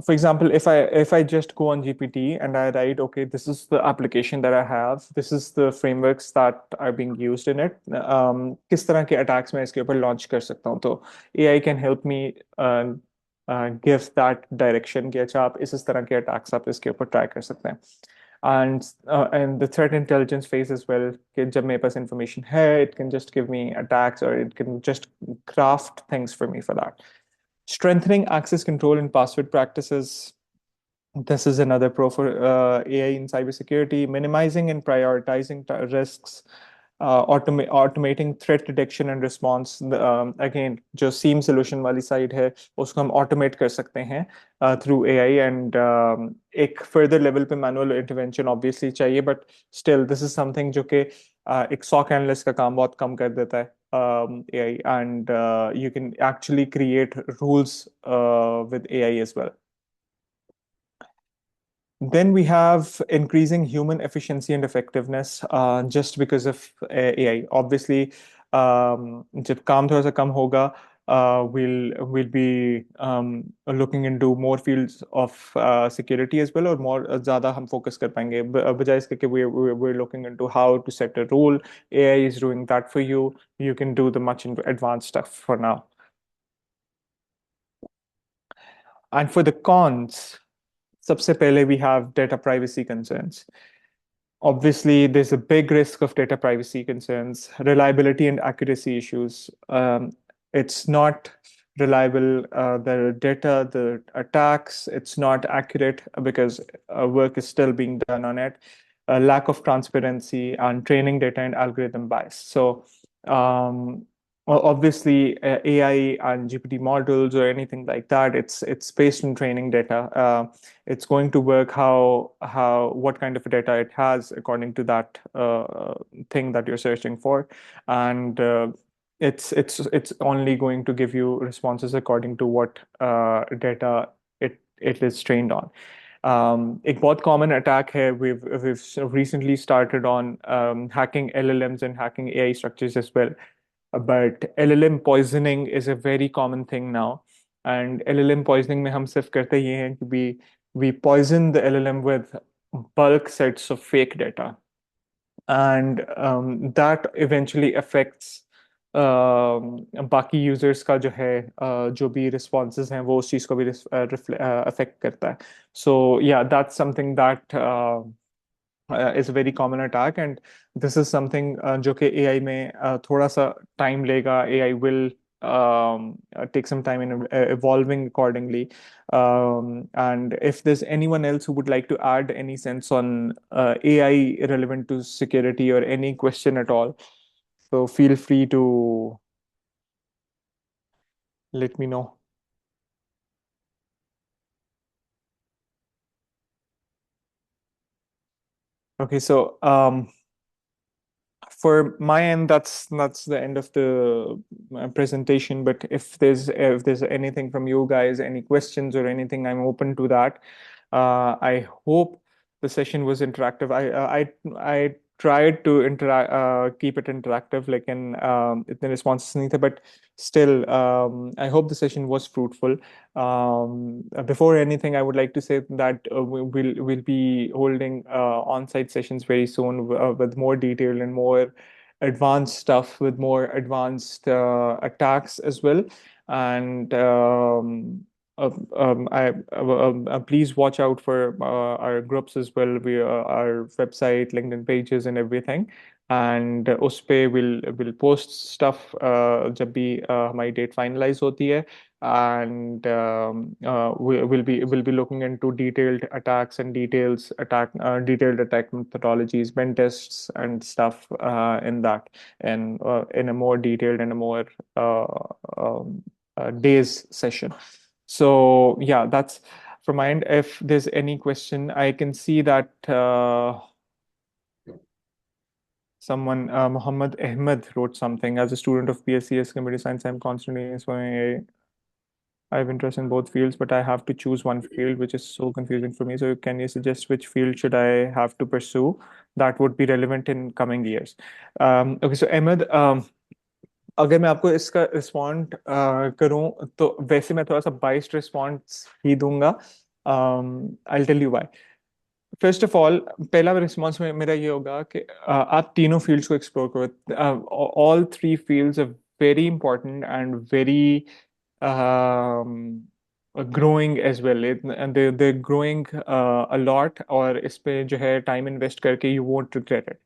for example, if I just go on GPT and I write, okay, this is the application that I have, this is the frameworks that are being used in it. किस तरह के attacks मैं इसके ऊपर launch कर सकता हूँ? तो AI can help me give that direction कि अच्छा आप इस तरह के attacks आप इसके ऊपर try कर सकते हैं. And the threat intelligence phase as well कि जब मेरे पास information है, it can just give me attacks or it can just craft things for me for that. Strengthening access control and password practices. This is another pro for AI in cybersecurity. Minimizing and prioritizing risks. Automating threat detection and response. Again, जो SIEM solution वाली side है, उसको हम automate कर सकते हैं through AI and एक further level पे manual intervention obviously चाहिए, but still this is something जो कि एक SOC analyst का काम बहुत कम कर देता है. AI and you can actually create rules with AI as well. Then we have increasing human efficiency and effectiveness just because of AI. Obviously, जब काम थोड़ा सा कम होगा, we'll be looking into more fields of security as well, और more ज़्यादा हम focus कर पाएंगे. बजाय इसके कि we're looking into how to set a rule. AI is doing that for you. You can do the much advanced stuff for now. And for the cons, सबसे पहले we have data privacy concerns. Obviously, there's a big risk of data privacy concerns, reliability and accuracy issues. It's not reliable, the data, the attacks, it's not accurate because work is still being done on it. Lack of transparency and training data and algorithm bias. So obviously, AI and GPT models or anything like that, it's based on training data. It's going to work what kind of data it has according to that thing that you're searching for, and it's only going to give you responses according to what data it is trained on. एक बहुत common attack है. We've recently started on hacking LLMs and hacking AI structures as well. But LLM poisoning is a very common thing now. And LLM poisoning में हम सिर्फ करते ये हैं कि we poison the LLM with bulk sets of fake data. And that eventually affects बाकी users का जो है जो भी responses हैं वो उस चीज़ को भी affect करता है. So yeah, that's something that is a very common attack, and this is something जो कि AI में थोड़ा सा time लेगा. AI will take some time in evolving accordingly. And if there's anyone else who would like to add any sense on AI relevant to security or any question at all, so feel free to let me know. Okay, so for my end, that's the end of the presentation. But if there's anything from you guys, any questions or anything, I'm open to that. I hope the session was interactive. I tried to keep it interactive, like in इतने responses नहीं थे, but still, I hope the session was fruitful. Before anything, I would like to say that we'll be holding on-site sessions very soon with more detail and more advanced stuff, with more advanced attacks as well. And please watch out for our groups as well. Our website, LinkedIn pages, and everything. And उस पे we'll post stuff जब भी हमारी date finalize होती है. And we'll be looking into detailed attacks and detailed attack methodologies, pen tests, and stuff in that, and in a more detailed and a more days session. So yeah, that's from my end. If there's any question, I can see that someone, Muhammad Ahmed, wrote something. As a student of BScs Computer Science, I'm constantly inspiring. I have interest in both fields, but I have to choose one field, which is so confusing for me. So can you suggest which field should I have to pursue that would be relevant in coming years? Okay, so Ahmed, अगर मैं आपको इसका respond करूं तो वैसे मैं थोड़ा सा बाइस्ड रिस्पॉन्स ही दूंगा. I tell you why. First of all, पहला रिस्पॉन्स में मेरा ये होगा कि आप तीनों फील्ड्स को एक्सप्लोर करो. All three fields are very important and very growing as well, and they growing a lot. और इस पे जो है टाइम इन्वेस्ट करके यू वोंट रिग्रेट इट.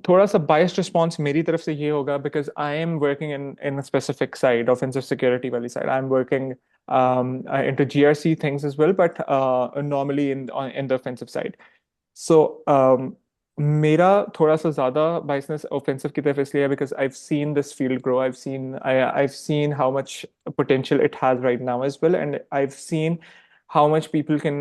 थोड़ा सा बायस्ड रिस्पॉन्स मेरी तरफ से ये होगा because I am working in specific side, offensive security वाली side. I am working into GRC things as well, but normally in the offensive side. So मेरा थोड़ा सा ज़्यादा biasness offensive की तरफ इसलिए है because I've seen this field grow. I've seen how much potential it has right now as well, and I've seen how much people can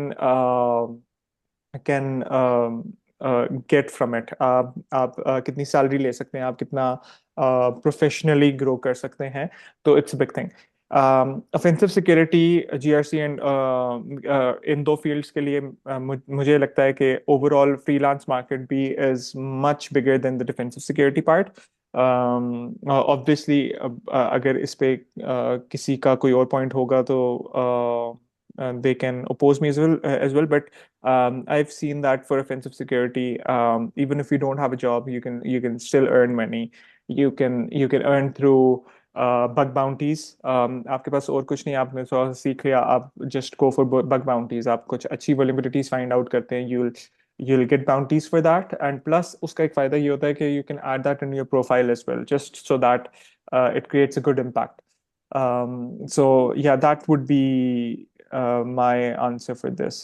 get from it. आप कितनी सैलरी ले सकते हैं, आप कितना प्रोफेशनली ग्रो कर सकते हैं. तो it's big thing. Offensive security, GRC and in दो फील्ड्स के लिए मुझे लगता है कि ओवरऑल फ्रीलांस मार्केट भी is much bigger than the defensive security part. Obviously अगर इस पे किसी का कोई और पॉइंट होगा तो they can oppose me as well, but I've seen that for offensive security, even if you don't have a job, you can still earn money. You can earn through bug bounties. आपके पास और कुछ नहीं, आपने थोड़ा सा सीख लिया, आप just go for bug bounties. आप कुछ अच्छी vulnerabilities find out करते हैं, you'll get bounties for that. And plus उसका एक फायदा ये होता है कि you can add that in your profile as well, just so that it creates a good impact. So yeah, that would be my answer for this.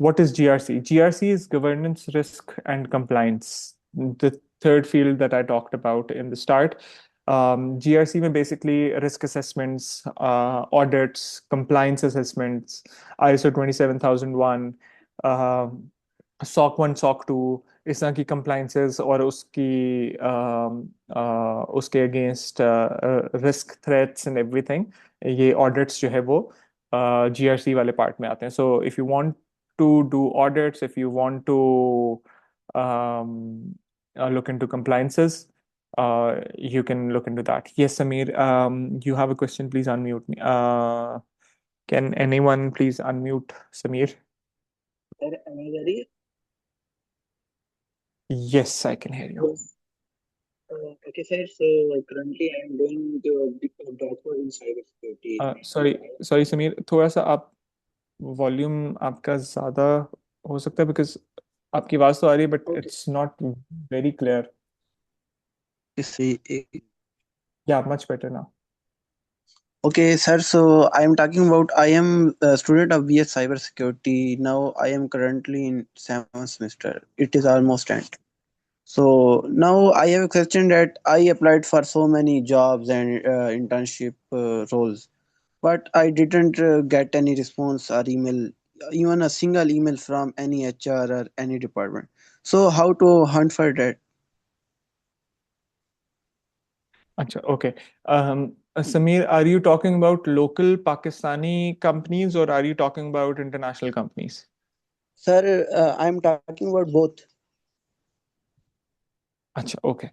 What is GRC? GRC is governance, risk, and compliance, the third field that I talked about in the start. GRC में basically risk assessments, audits, compliance assessments, ISO 27001, SOC 1, SOC 2, इस तरह की compliances और उसके against risk threats and everything. ये audits जो है वो GRC वाले पार्ट में आते हैं. So if you want to do audits, if you want to look into compliances, you can look into that. Yes, Samir, you have a question, please unmute me. Can anyone please unmute Samir? Sir, am I ready? Yes, I can hear you. Yes. Okay, sir. So currently I am doing the bachelor in cybersecurity. Sorry, Samir, थोड़ा सा आप volume आपका ज़्यादा हो सकता है because आपकी आवाज़ तो आ रही है but it's not very clear. Yeah, much better now. Okay, sir. So I am talking about I am a student of BS cybersecurity. Now I am currently in 7th semester. It is almost end. So now I have a question that I applied for so many jobs and internship roles, but I didn't get any response or email, even a single email from any HR or any department. So how to hunt for that? Acha, okay. Samir, are you talking about local Pakistani companies or are you talking about international companies? Sir, I'm talking about both. अच्छा, okay.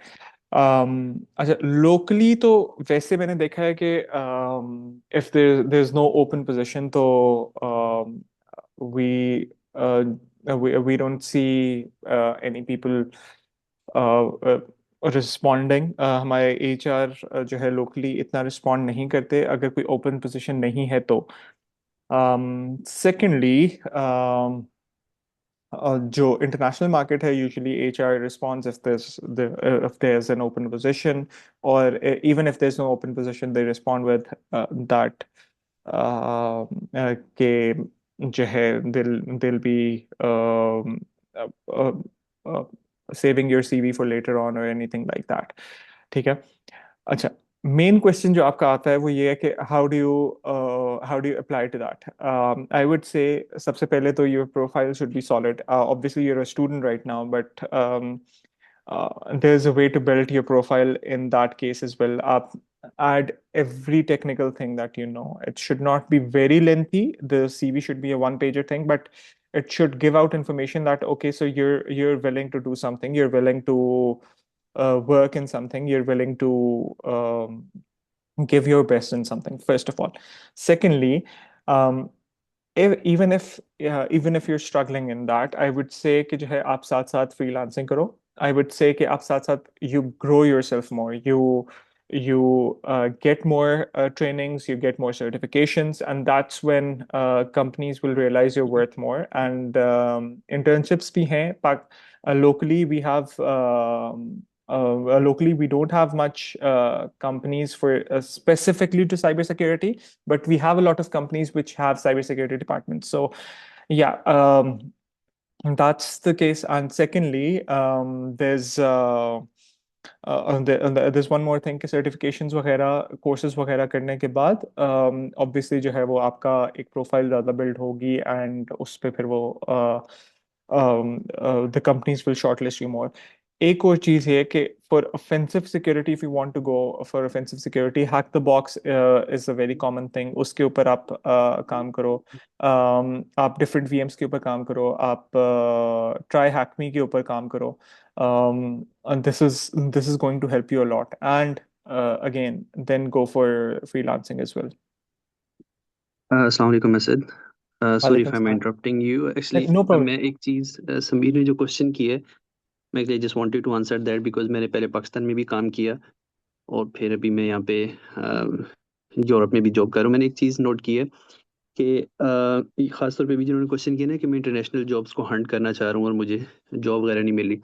अच्छा, locally तो वैसे मैंने देखा है कि if there is no open position तो we we don't see any people responding. हमारे HR जो है लोकली इतना रिस्पॉन्ड नहीं करते अगर कोई ओपन पोजीशन नहीं है तो. सेकेंडली, जो इंटरनेशनल मार्केट है, usually HR responds if there's an open position, or even if there's no open position they respond with that के जो है they'll be uh, uh, uh, saving your CV for later on or anything like that. ठीक है. अच्छा, main question जो आपका आता है वो ये है कि how do you apply to that? I would say सबसे पहले तो your profile should be solid. Obviously you're a student right now, but there's a way to build your profile in that case as well. आप add every technical thing that you know. It should not be very lengthy. The CV should be a one-pager thing, but it should give out information that okay, so you're willing to do something, you're willing to work in something, you're willing to give your best in something, first of all. Secondly, um, even if you're struggling in that, I would say कि जो है आप साथ साथ freelancing करो. I would say कि आप साथ साथ you grow yourself more. You get more trainings, you get more certifications, and that's when companies will realize your worth more. And internships भी हैं. Locally we have locally we don't have much companies for specifically to cybersecurity, but we have a lot of companies which have cybersecurity departments. So yeah, that's the case. And secondly, there's one more thing कि certifications वगैरह courses वगैरह करने के बाद obviously जो है वो आपका एक profile ज़्यादा build होगी, and उस पे फिर वो the companies will shortlist you more. एक और चीज़ है कि for offensive security, if you want to go for offensive security, hack the box is a very common thing. उसके ऊपर आप काम करो, आप different VMs के ऊपर काम करो, आप try hack me के ऊपर काम करो. And this is going to help you a lot. And again, then go for freelancing as well. अस्सलाम वालेकुम असद, सॉरी इफ वालेकुम आई एम सलाम. Interrupting you. Actually No problem. मैं एक चीज़ समीर ने जो क्वेश्चन की है, मैं just wanted to answer that because मैंने पहले पाकिस्तान में भी काम किया और फिर अभी मैं यहाँ पे यूरोप में भी जॉब कर रहा हूँ. मैंने एक चीज़ नोट की है कि ख़ासतौर पे भी जिन्होंने क्वेश्चन किया ना कि मैं इंटरनेशनल जॉब्स को हंट करना चाह रहा हूँ और मुझे जॉब वगैरह नहीं मिल रही.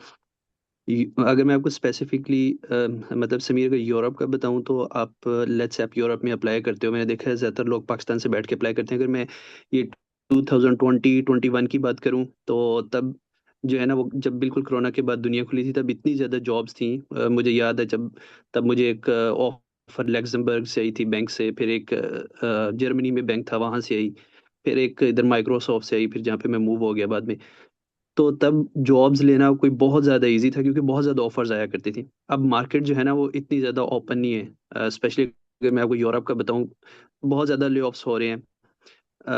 अगर मैं आपको स्पेसिफिकली मतलब समीर अगर यूरोप का बताऊं तो आप लेट्स से आप यूरोप में अप्लाई करते हो. मैंने देखा है ज़्यादातर लोग पाकिस्तान से बैठ के अप्लाई करते हैं. अगर मैं ये 2020-21 की बात करूं तो तब जो है ना वो जब बिल्कुल कोरोना के बाद दुनिया खुली थी तब इतनी ज़्यादा जॉब्स थी. मुझे याद है जब तब मुझे एक ऑफर लग्जमबर्ग से आई थी बैंक से, फिर एक जर्मनी में बैंक था वहाँ से आई, फिर एक इधर माइक्रोसॉफ्ट से आई, फिर जहाँ पे मैं मूव हो गया बाद में. तो तब जॉब्स लेना कोई बहुत ज़्यादा इजी था क्योंकि बहुत ज़्यादा ऑफर्स आया करती थी. अब मार्केट जो है ना वो इतनी ज़्यादा ओपन नहीं है. स्पेशली अगर मैं आपको यूरोप का बताऊं, बहुत ज़्यादा ले ऑफ्स हो रहे हैं.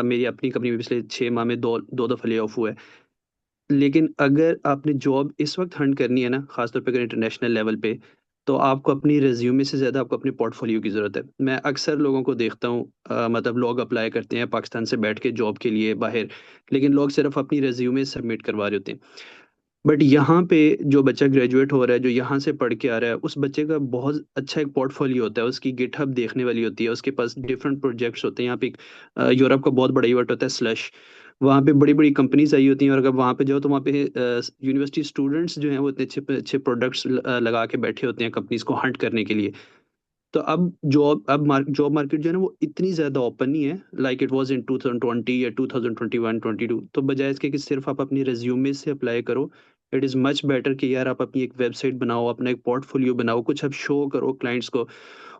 मेरी अपनी कंपनी में पिछले 6 माह में दो दो दफ़ा ले ऑफ हुआ है. लेकिन अगर आपने जॉब इस वक्त हंट करनी है ना, खासतौर पे अगर इंटरनेशनल लेवल पे, तो आपको अपनी रिज्यूमे से ज़्यादा आपको अपने पोर्टफोलियो की ज़रूरत है. मैं अक्सर लोगों को देखता हूँ मतलब लोग अप्लाई करते हैं पाकिस्तान से बैठ के जॉब के लिए बाहर, लेकिन लोग सिर्फ अपनी रिज्यूमे सबमिट करवा रहे होते हैं. बट यहाँ पे जो बच्चा ग्रेजुएट हो रहा है, जो यहाँ से पढ़ के आ रहा है, उस बच्चे का बहुत अच्छा एक पोर्टफोलियो होता है, उसकी गिटहब देखने वाली होती है, उसके पास डिफरेंट प्रोजेक्ट्स होते हैं. यहाँ पे एक यूरोप का बहुत बड़ा इवेंट होता है स्लश, वहाँ पे बड़ी बड़ी कंपनीज आई होती हैं. और अगर वहाँ पे जाओ तो वहाँ पे यूनिवर्सिटी स्टूडेंट्स जो हैं वो इतने अच्छे अच्छे प्रोडक्ट्स लगा के बैठे होते हैं कंपनीज को हंट करने के लिए. तो अब जॉब मार्केट जो है ना वो इतनी ज़्यादा ओपन नहीं है लाइक इट वाज इन 2020 या 2021-22. तो बजाय इसके कि सिर्फ आप अपनी रिज्यूमे से अप्लाई करो, इट इज़ मच बेटर कि यार आप अपनी एक वेबसाइट बनाओ, अपना एक पोर्टफोलियो बनाओ, कुछ आप शो करो क्लाइंट्स को.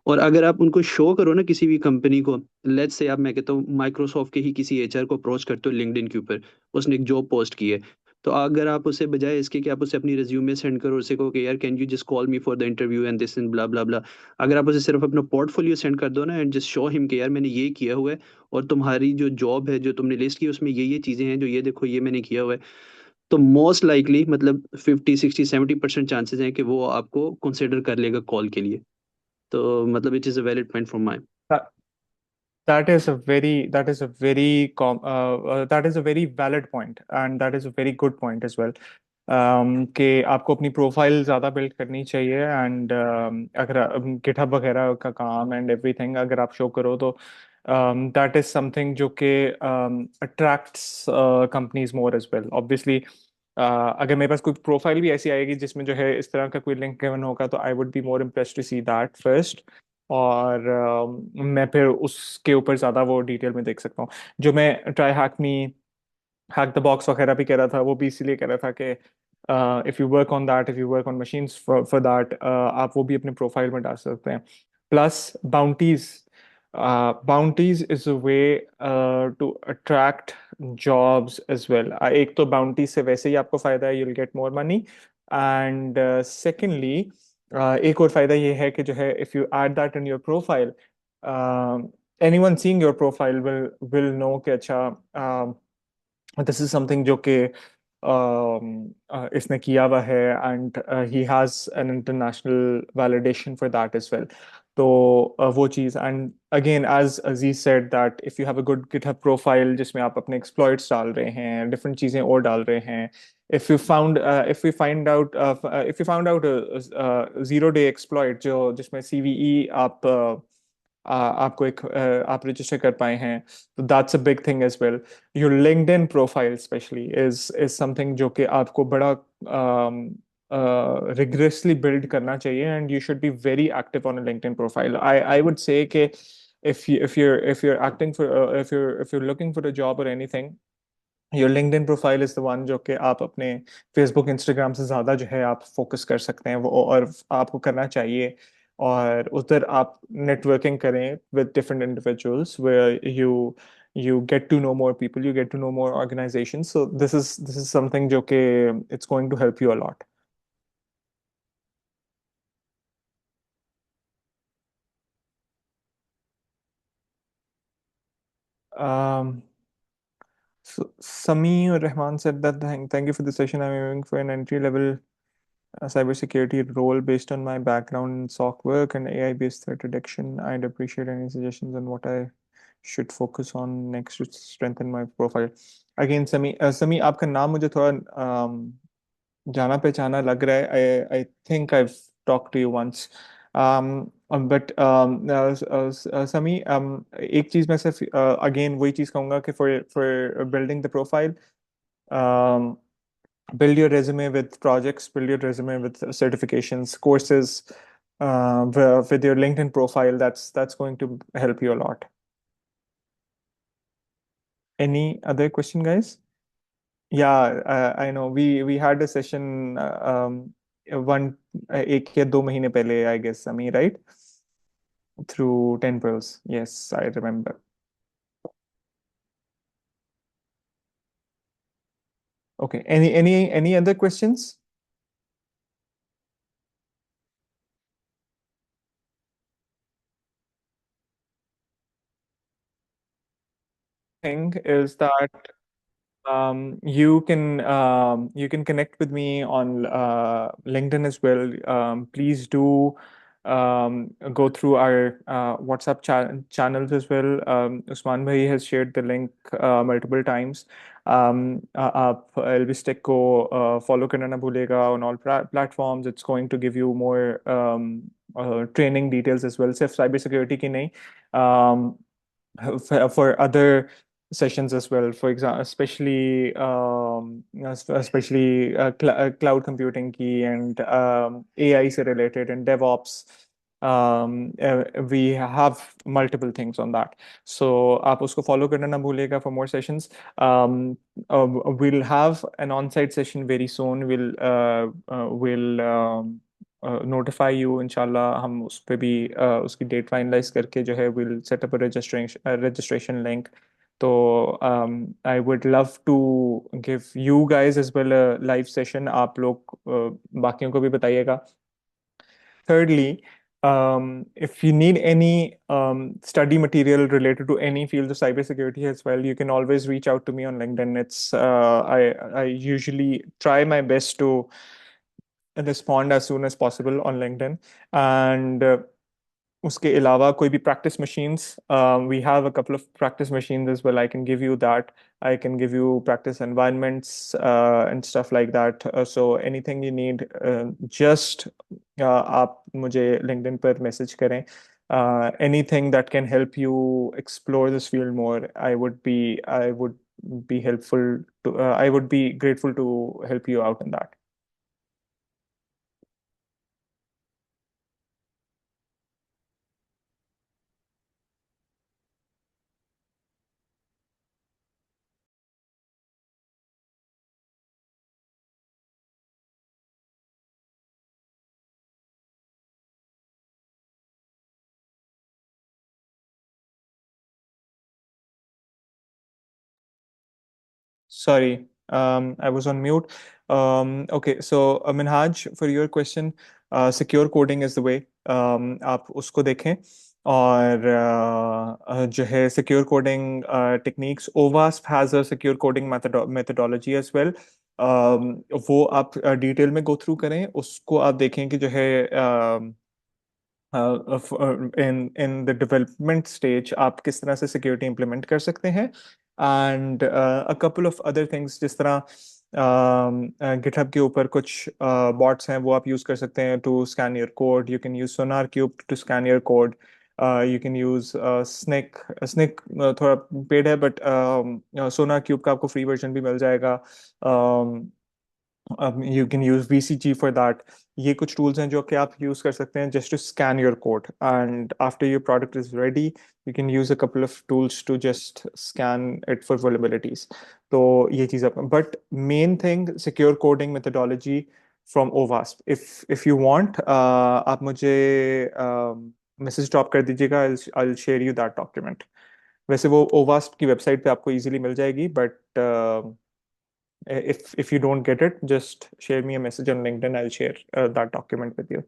और अगर आप उनको शो करो ना किसी भी कंपनी को, लेट्स से आप मैं कहता हूँ माइक्रोसॉफ्ट के ही किसी एचआर को अप्रोच करते हो लिंक्डइन के ऊपर, उसने एक जॉब पोस्ट की है, तो अगर आप उसे बजाय इसके कि आप उसे अपनी रिज्यूमे सेंड करो, उसे कहो कि यार can you just call me for the interview and this and blah blah blah, अगर आप उसे सिर्फ अपना पोर्टफोलियो सेंड कर दो ना एंड जस्ट शो हिम कि यार मैंने ये किया हुआ है और तुम्हारी जो जॉब है जो तुमने लिस्ट की उसमें ये चीज़ें हैं जो ये देखो ये मैंने किया हुआ है, तो मोस्ट लाइकली मतलब 50-60-70% चांसेस हैं कि वो आपको कंसिडर कर लेगा कॉल के लिए. तो मतलब it is a valid point from my. That, that is a very valid point, and that is a very good point as well. कि आपको अपनी प्रोफाइल ज़्यादा बिल्ड करनी चाहिए, एंड अगर गिटहब वगैरह का काम एंड एवरीथिंग अगर आप शो करो तो दैट इज समथिंग जो कि attracts companies more as well. Obviously अगर मेरे पास कोई प्रोफाइल भी ऐसी आएगी जिसमें जो है इस तरह का कोई लिंक गिवन होगा, तो I would be more impressed to see that first. और मैं फिर उसके ऊपर ज़्यादा वो डिटेल में देख सकता हूँ. जो मैं ट्राई हैक द बॉक्स वगैरह भी कह रहा था, वो भी इसीलिए कह रहा था कि if you work on that, if you work on machines for that, आप वो भी अपने प्रोफाइल में डाल सकते हैं. Plus bounties is a way to attract jobs as well. एक तो बाउंटी से वैसे ही आपको फायदा है, you'll get more money, and secondly एक और फायदा ये है कि जो है if you add that in your profile, anyone seeing your profile will know कि अच्छा this is something जो कि इसने किया हुआ है and he has an international validation for that as well. तो वो चीज़ and again as Aziz said that if you have a good GitHub profile जिसमें आप अपने exploits डाल रहे हैं different चीज़ें और डाल रहे हैं if you found out a zero day exploit जो जिसमें CVE आपको आप रजिस्टर कर पाए हैं तो that's a big thing as well. Your LinkedIn profile especially is something जो कि आपको बड़ा rigorously build करना चाहिए and you should be very active on a LinkedIn profile. I would say कि if you're acting for if you're looking for a job or anything, your LinkedIn profile is the one जो कि आप अपने Facebook Instagram से ज़्यादा जो है आप फोकस कर सकते हैं वो और आपको करना चाहिए और उधर आप नेटवर्किंग करें with different individuals where you get to know more people, you get to know more organizations. So this is something जो कि it's going to help you a lot. Um, so Sami or Rahman said that thank you for the session. I'm aiming for an entry level cybersecurity role based on my background in SOC work and AI-based threat detection. I'd appreciate any suggestions on what I should focus on next to strengthen my profile. Again, Sami, आपका नाम मुझे थोड़ा जाना पहचाना लग रहा है. I think I've talked to you once. But Sami, एक चीज मैं सिर्फ again वही चीज कहूंगा कि for building the profile. Um, build your resume with projects, build your resume with certifications, courses, with your LinkedIn profile. That's going to help you a lot. Any other question, guys? Yeah, I know we had a session one एक या दो महीने पहले, I guess, Sami, right? Through 10 Pearls. Yes, I remember. Okay. Any other questions? Thing is that you can connect with me on LinkedIn as well. Please do go through our WhatsApp channels as well. Usman bhai has shared the link multiple times. आप LbisTech को follow करना ना भूलेगा on all platforms. It's going to give you more training details as well. सिर्फ cyber security की नहीं. For other sessions as well. For example, especially cloud computing key and AI से related and DevOps. We have multiple things on that. So आप उसको follow करना ना भूलिएगा for more sessions. We'll have an on-site session very soon. We'll notify you inshallah. हम उस पे भी उसकी date finalize करके जो है we'll set up a registration link. So I would love to give you guys as well a live session. आप लोग बाकियों को भी बताइएगा. Thirdly, if you need any study material related to any field of cybersecurity as well, you can always reach out to me on LinkedIn. I usually try my best to respond as soon as possible on LinkedIn. And उसके अलावा कोई भी practice machines, we have a couple of practice machines as well. I can give you that. I can give you practice environments and stuff like that. So anything you need, just आप मुझे LinkedIn पर message करें. Anything that can help you explore this field more, I would be grateful to help you out in that. Sorry, I was on mute. Okay, so Minhaj, for your question, secure coding is the way, आप उसको देखें। और जो है secure coding techniques, ओवास्प has a secure coding methodology as well. वो आप detail में गो थ्रू करें, उसको आप देखें कि जो है इन द डेवलपमेंट स्टेज आप किस तरह से सिक्योरिटी इंप्लीमेंट कर सकते हैं। And a couple of other things, जिस तरह गिटहब के ऊपर कुछ बॉट्स हैं, वो आप यूज कर सकते हैं to scan your code. You can use SonarQube to scan your code. You can use Snyk. Snyk थोड़ा पेड है, बट सोनार क्यूब का आपको फ्री वर्जन भी मिल जाएगा। You can use VCG for that. ये कुछ टूल्स हैं जो कि आप यूज कर सकते हैं just to scan your code, and after your product is ready you can use a couple of tools to just scan it for vulnerabilities. तो ये चीज़ आप, but main thing secure coding methodology from ओवास्प। If you want, आप मुझे message drop कर दीजिएगा, I share you that document. वैसे वो ओवास्प की वेबसाइट पे आपको इजीली मिल जाएगी, but if you don't get it, just share me a message on LinkedIn. I'll share that document with you.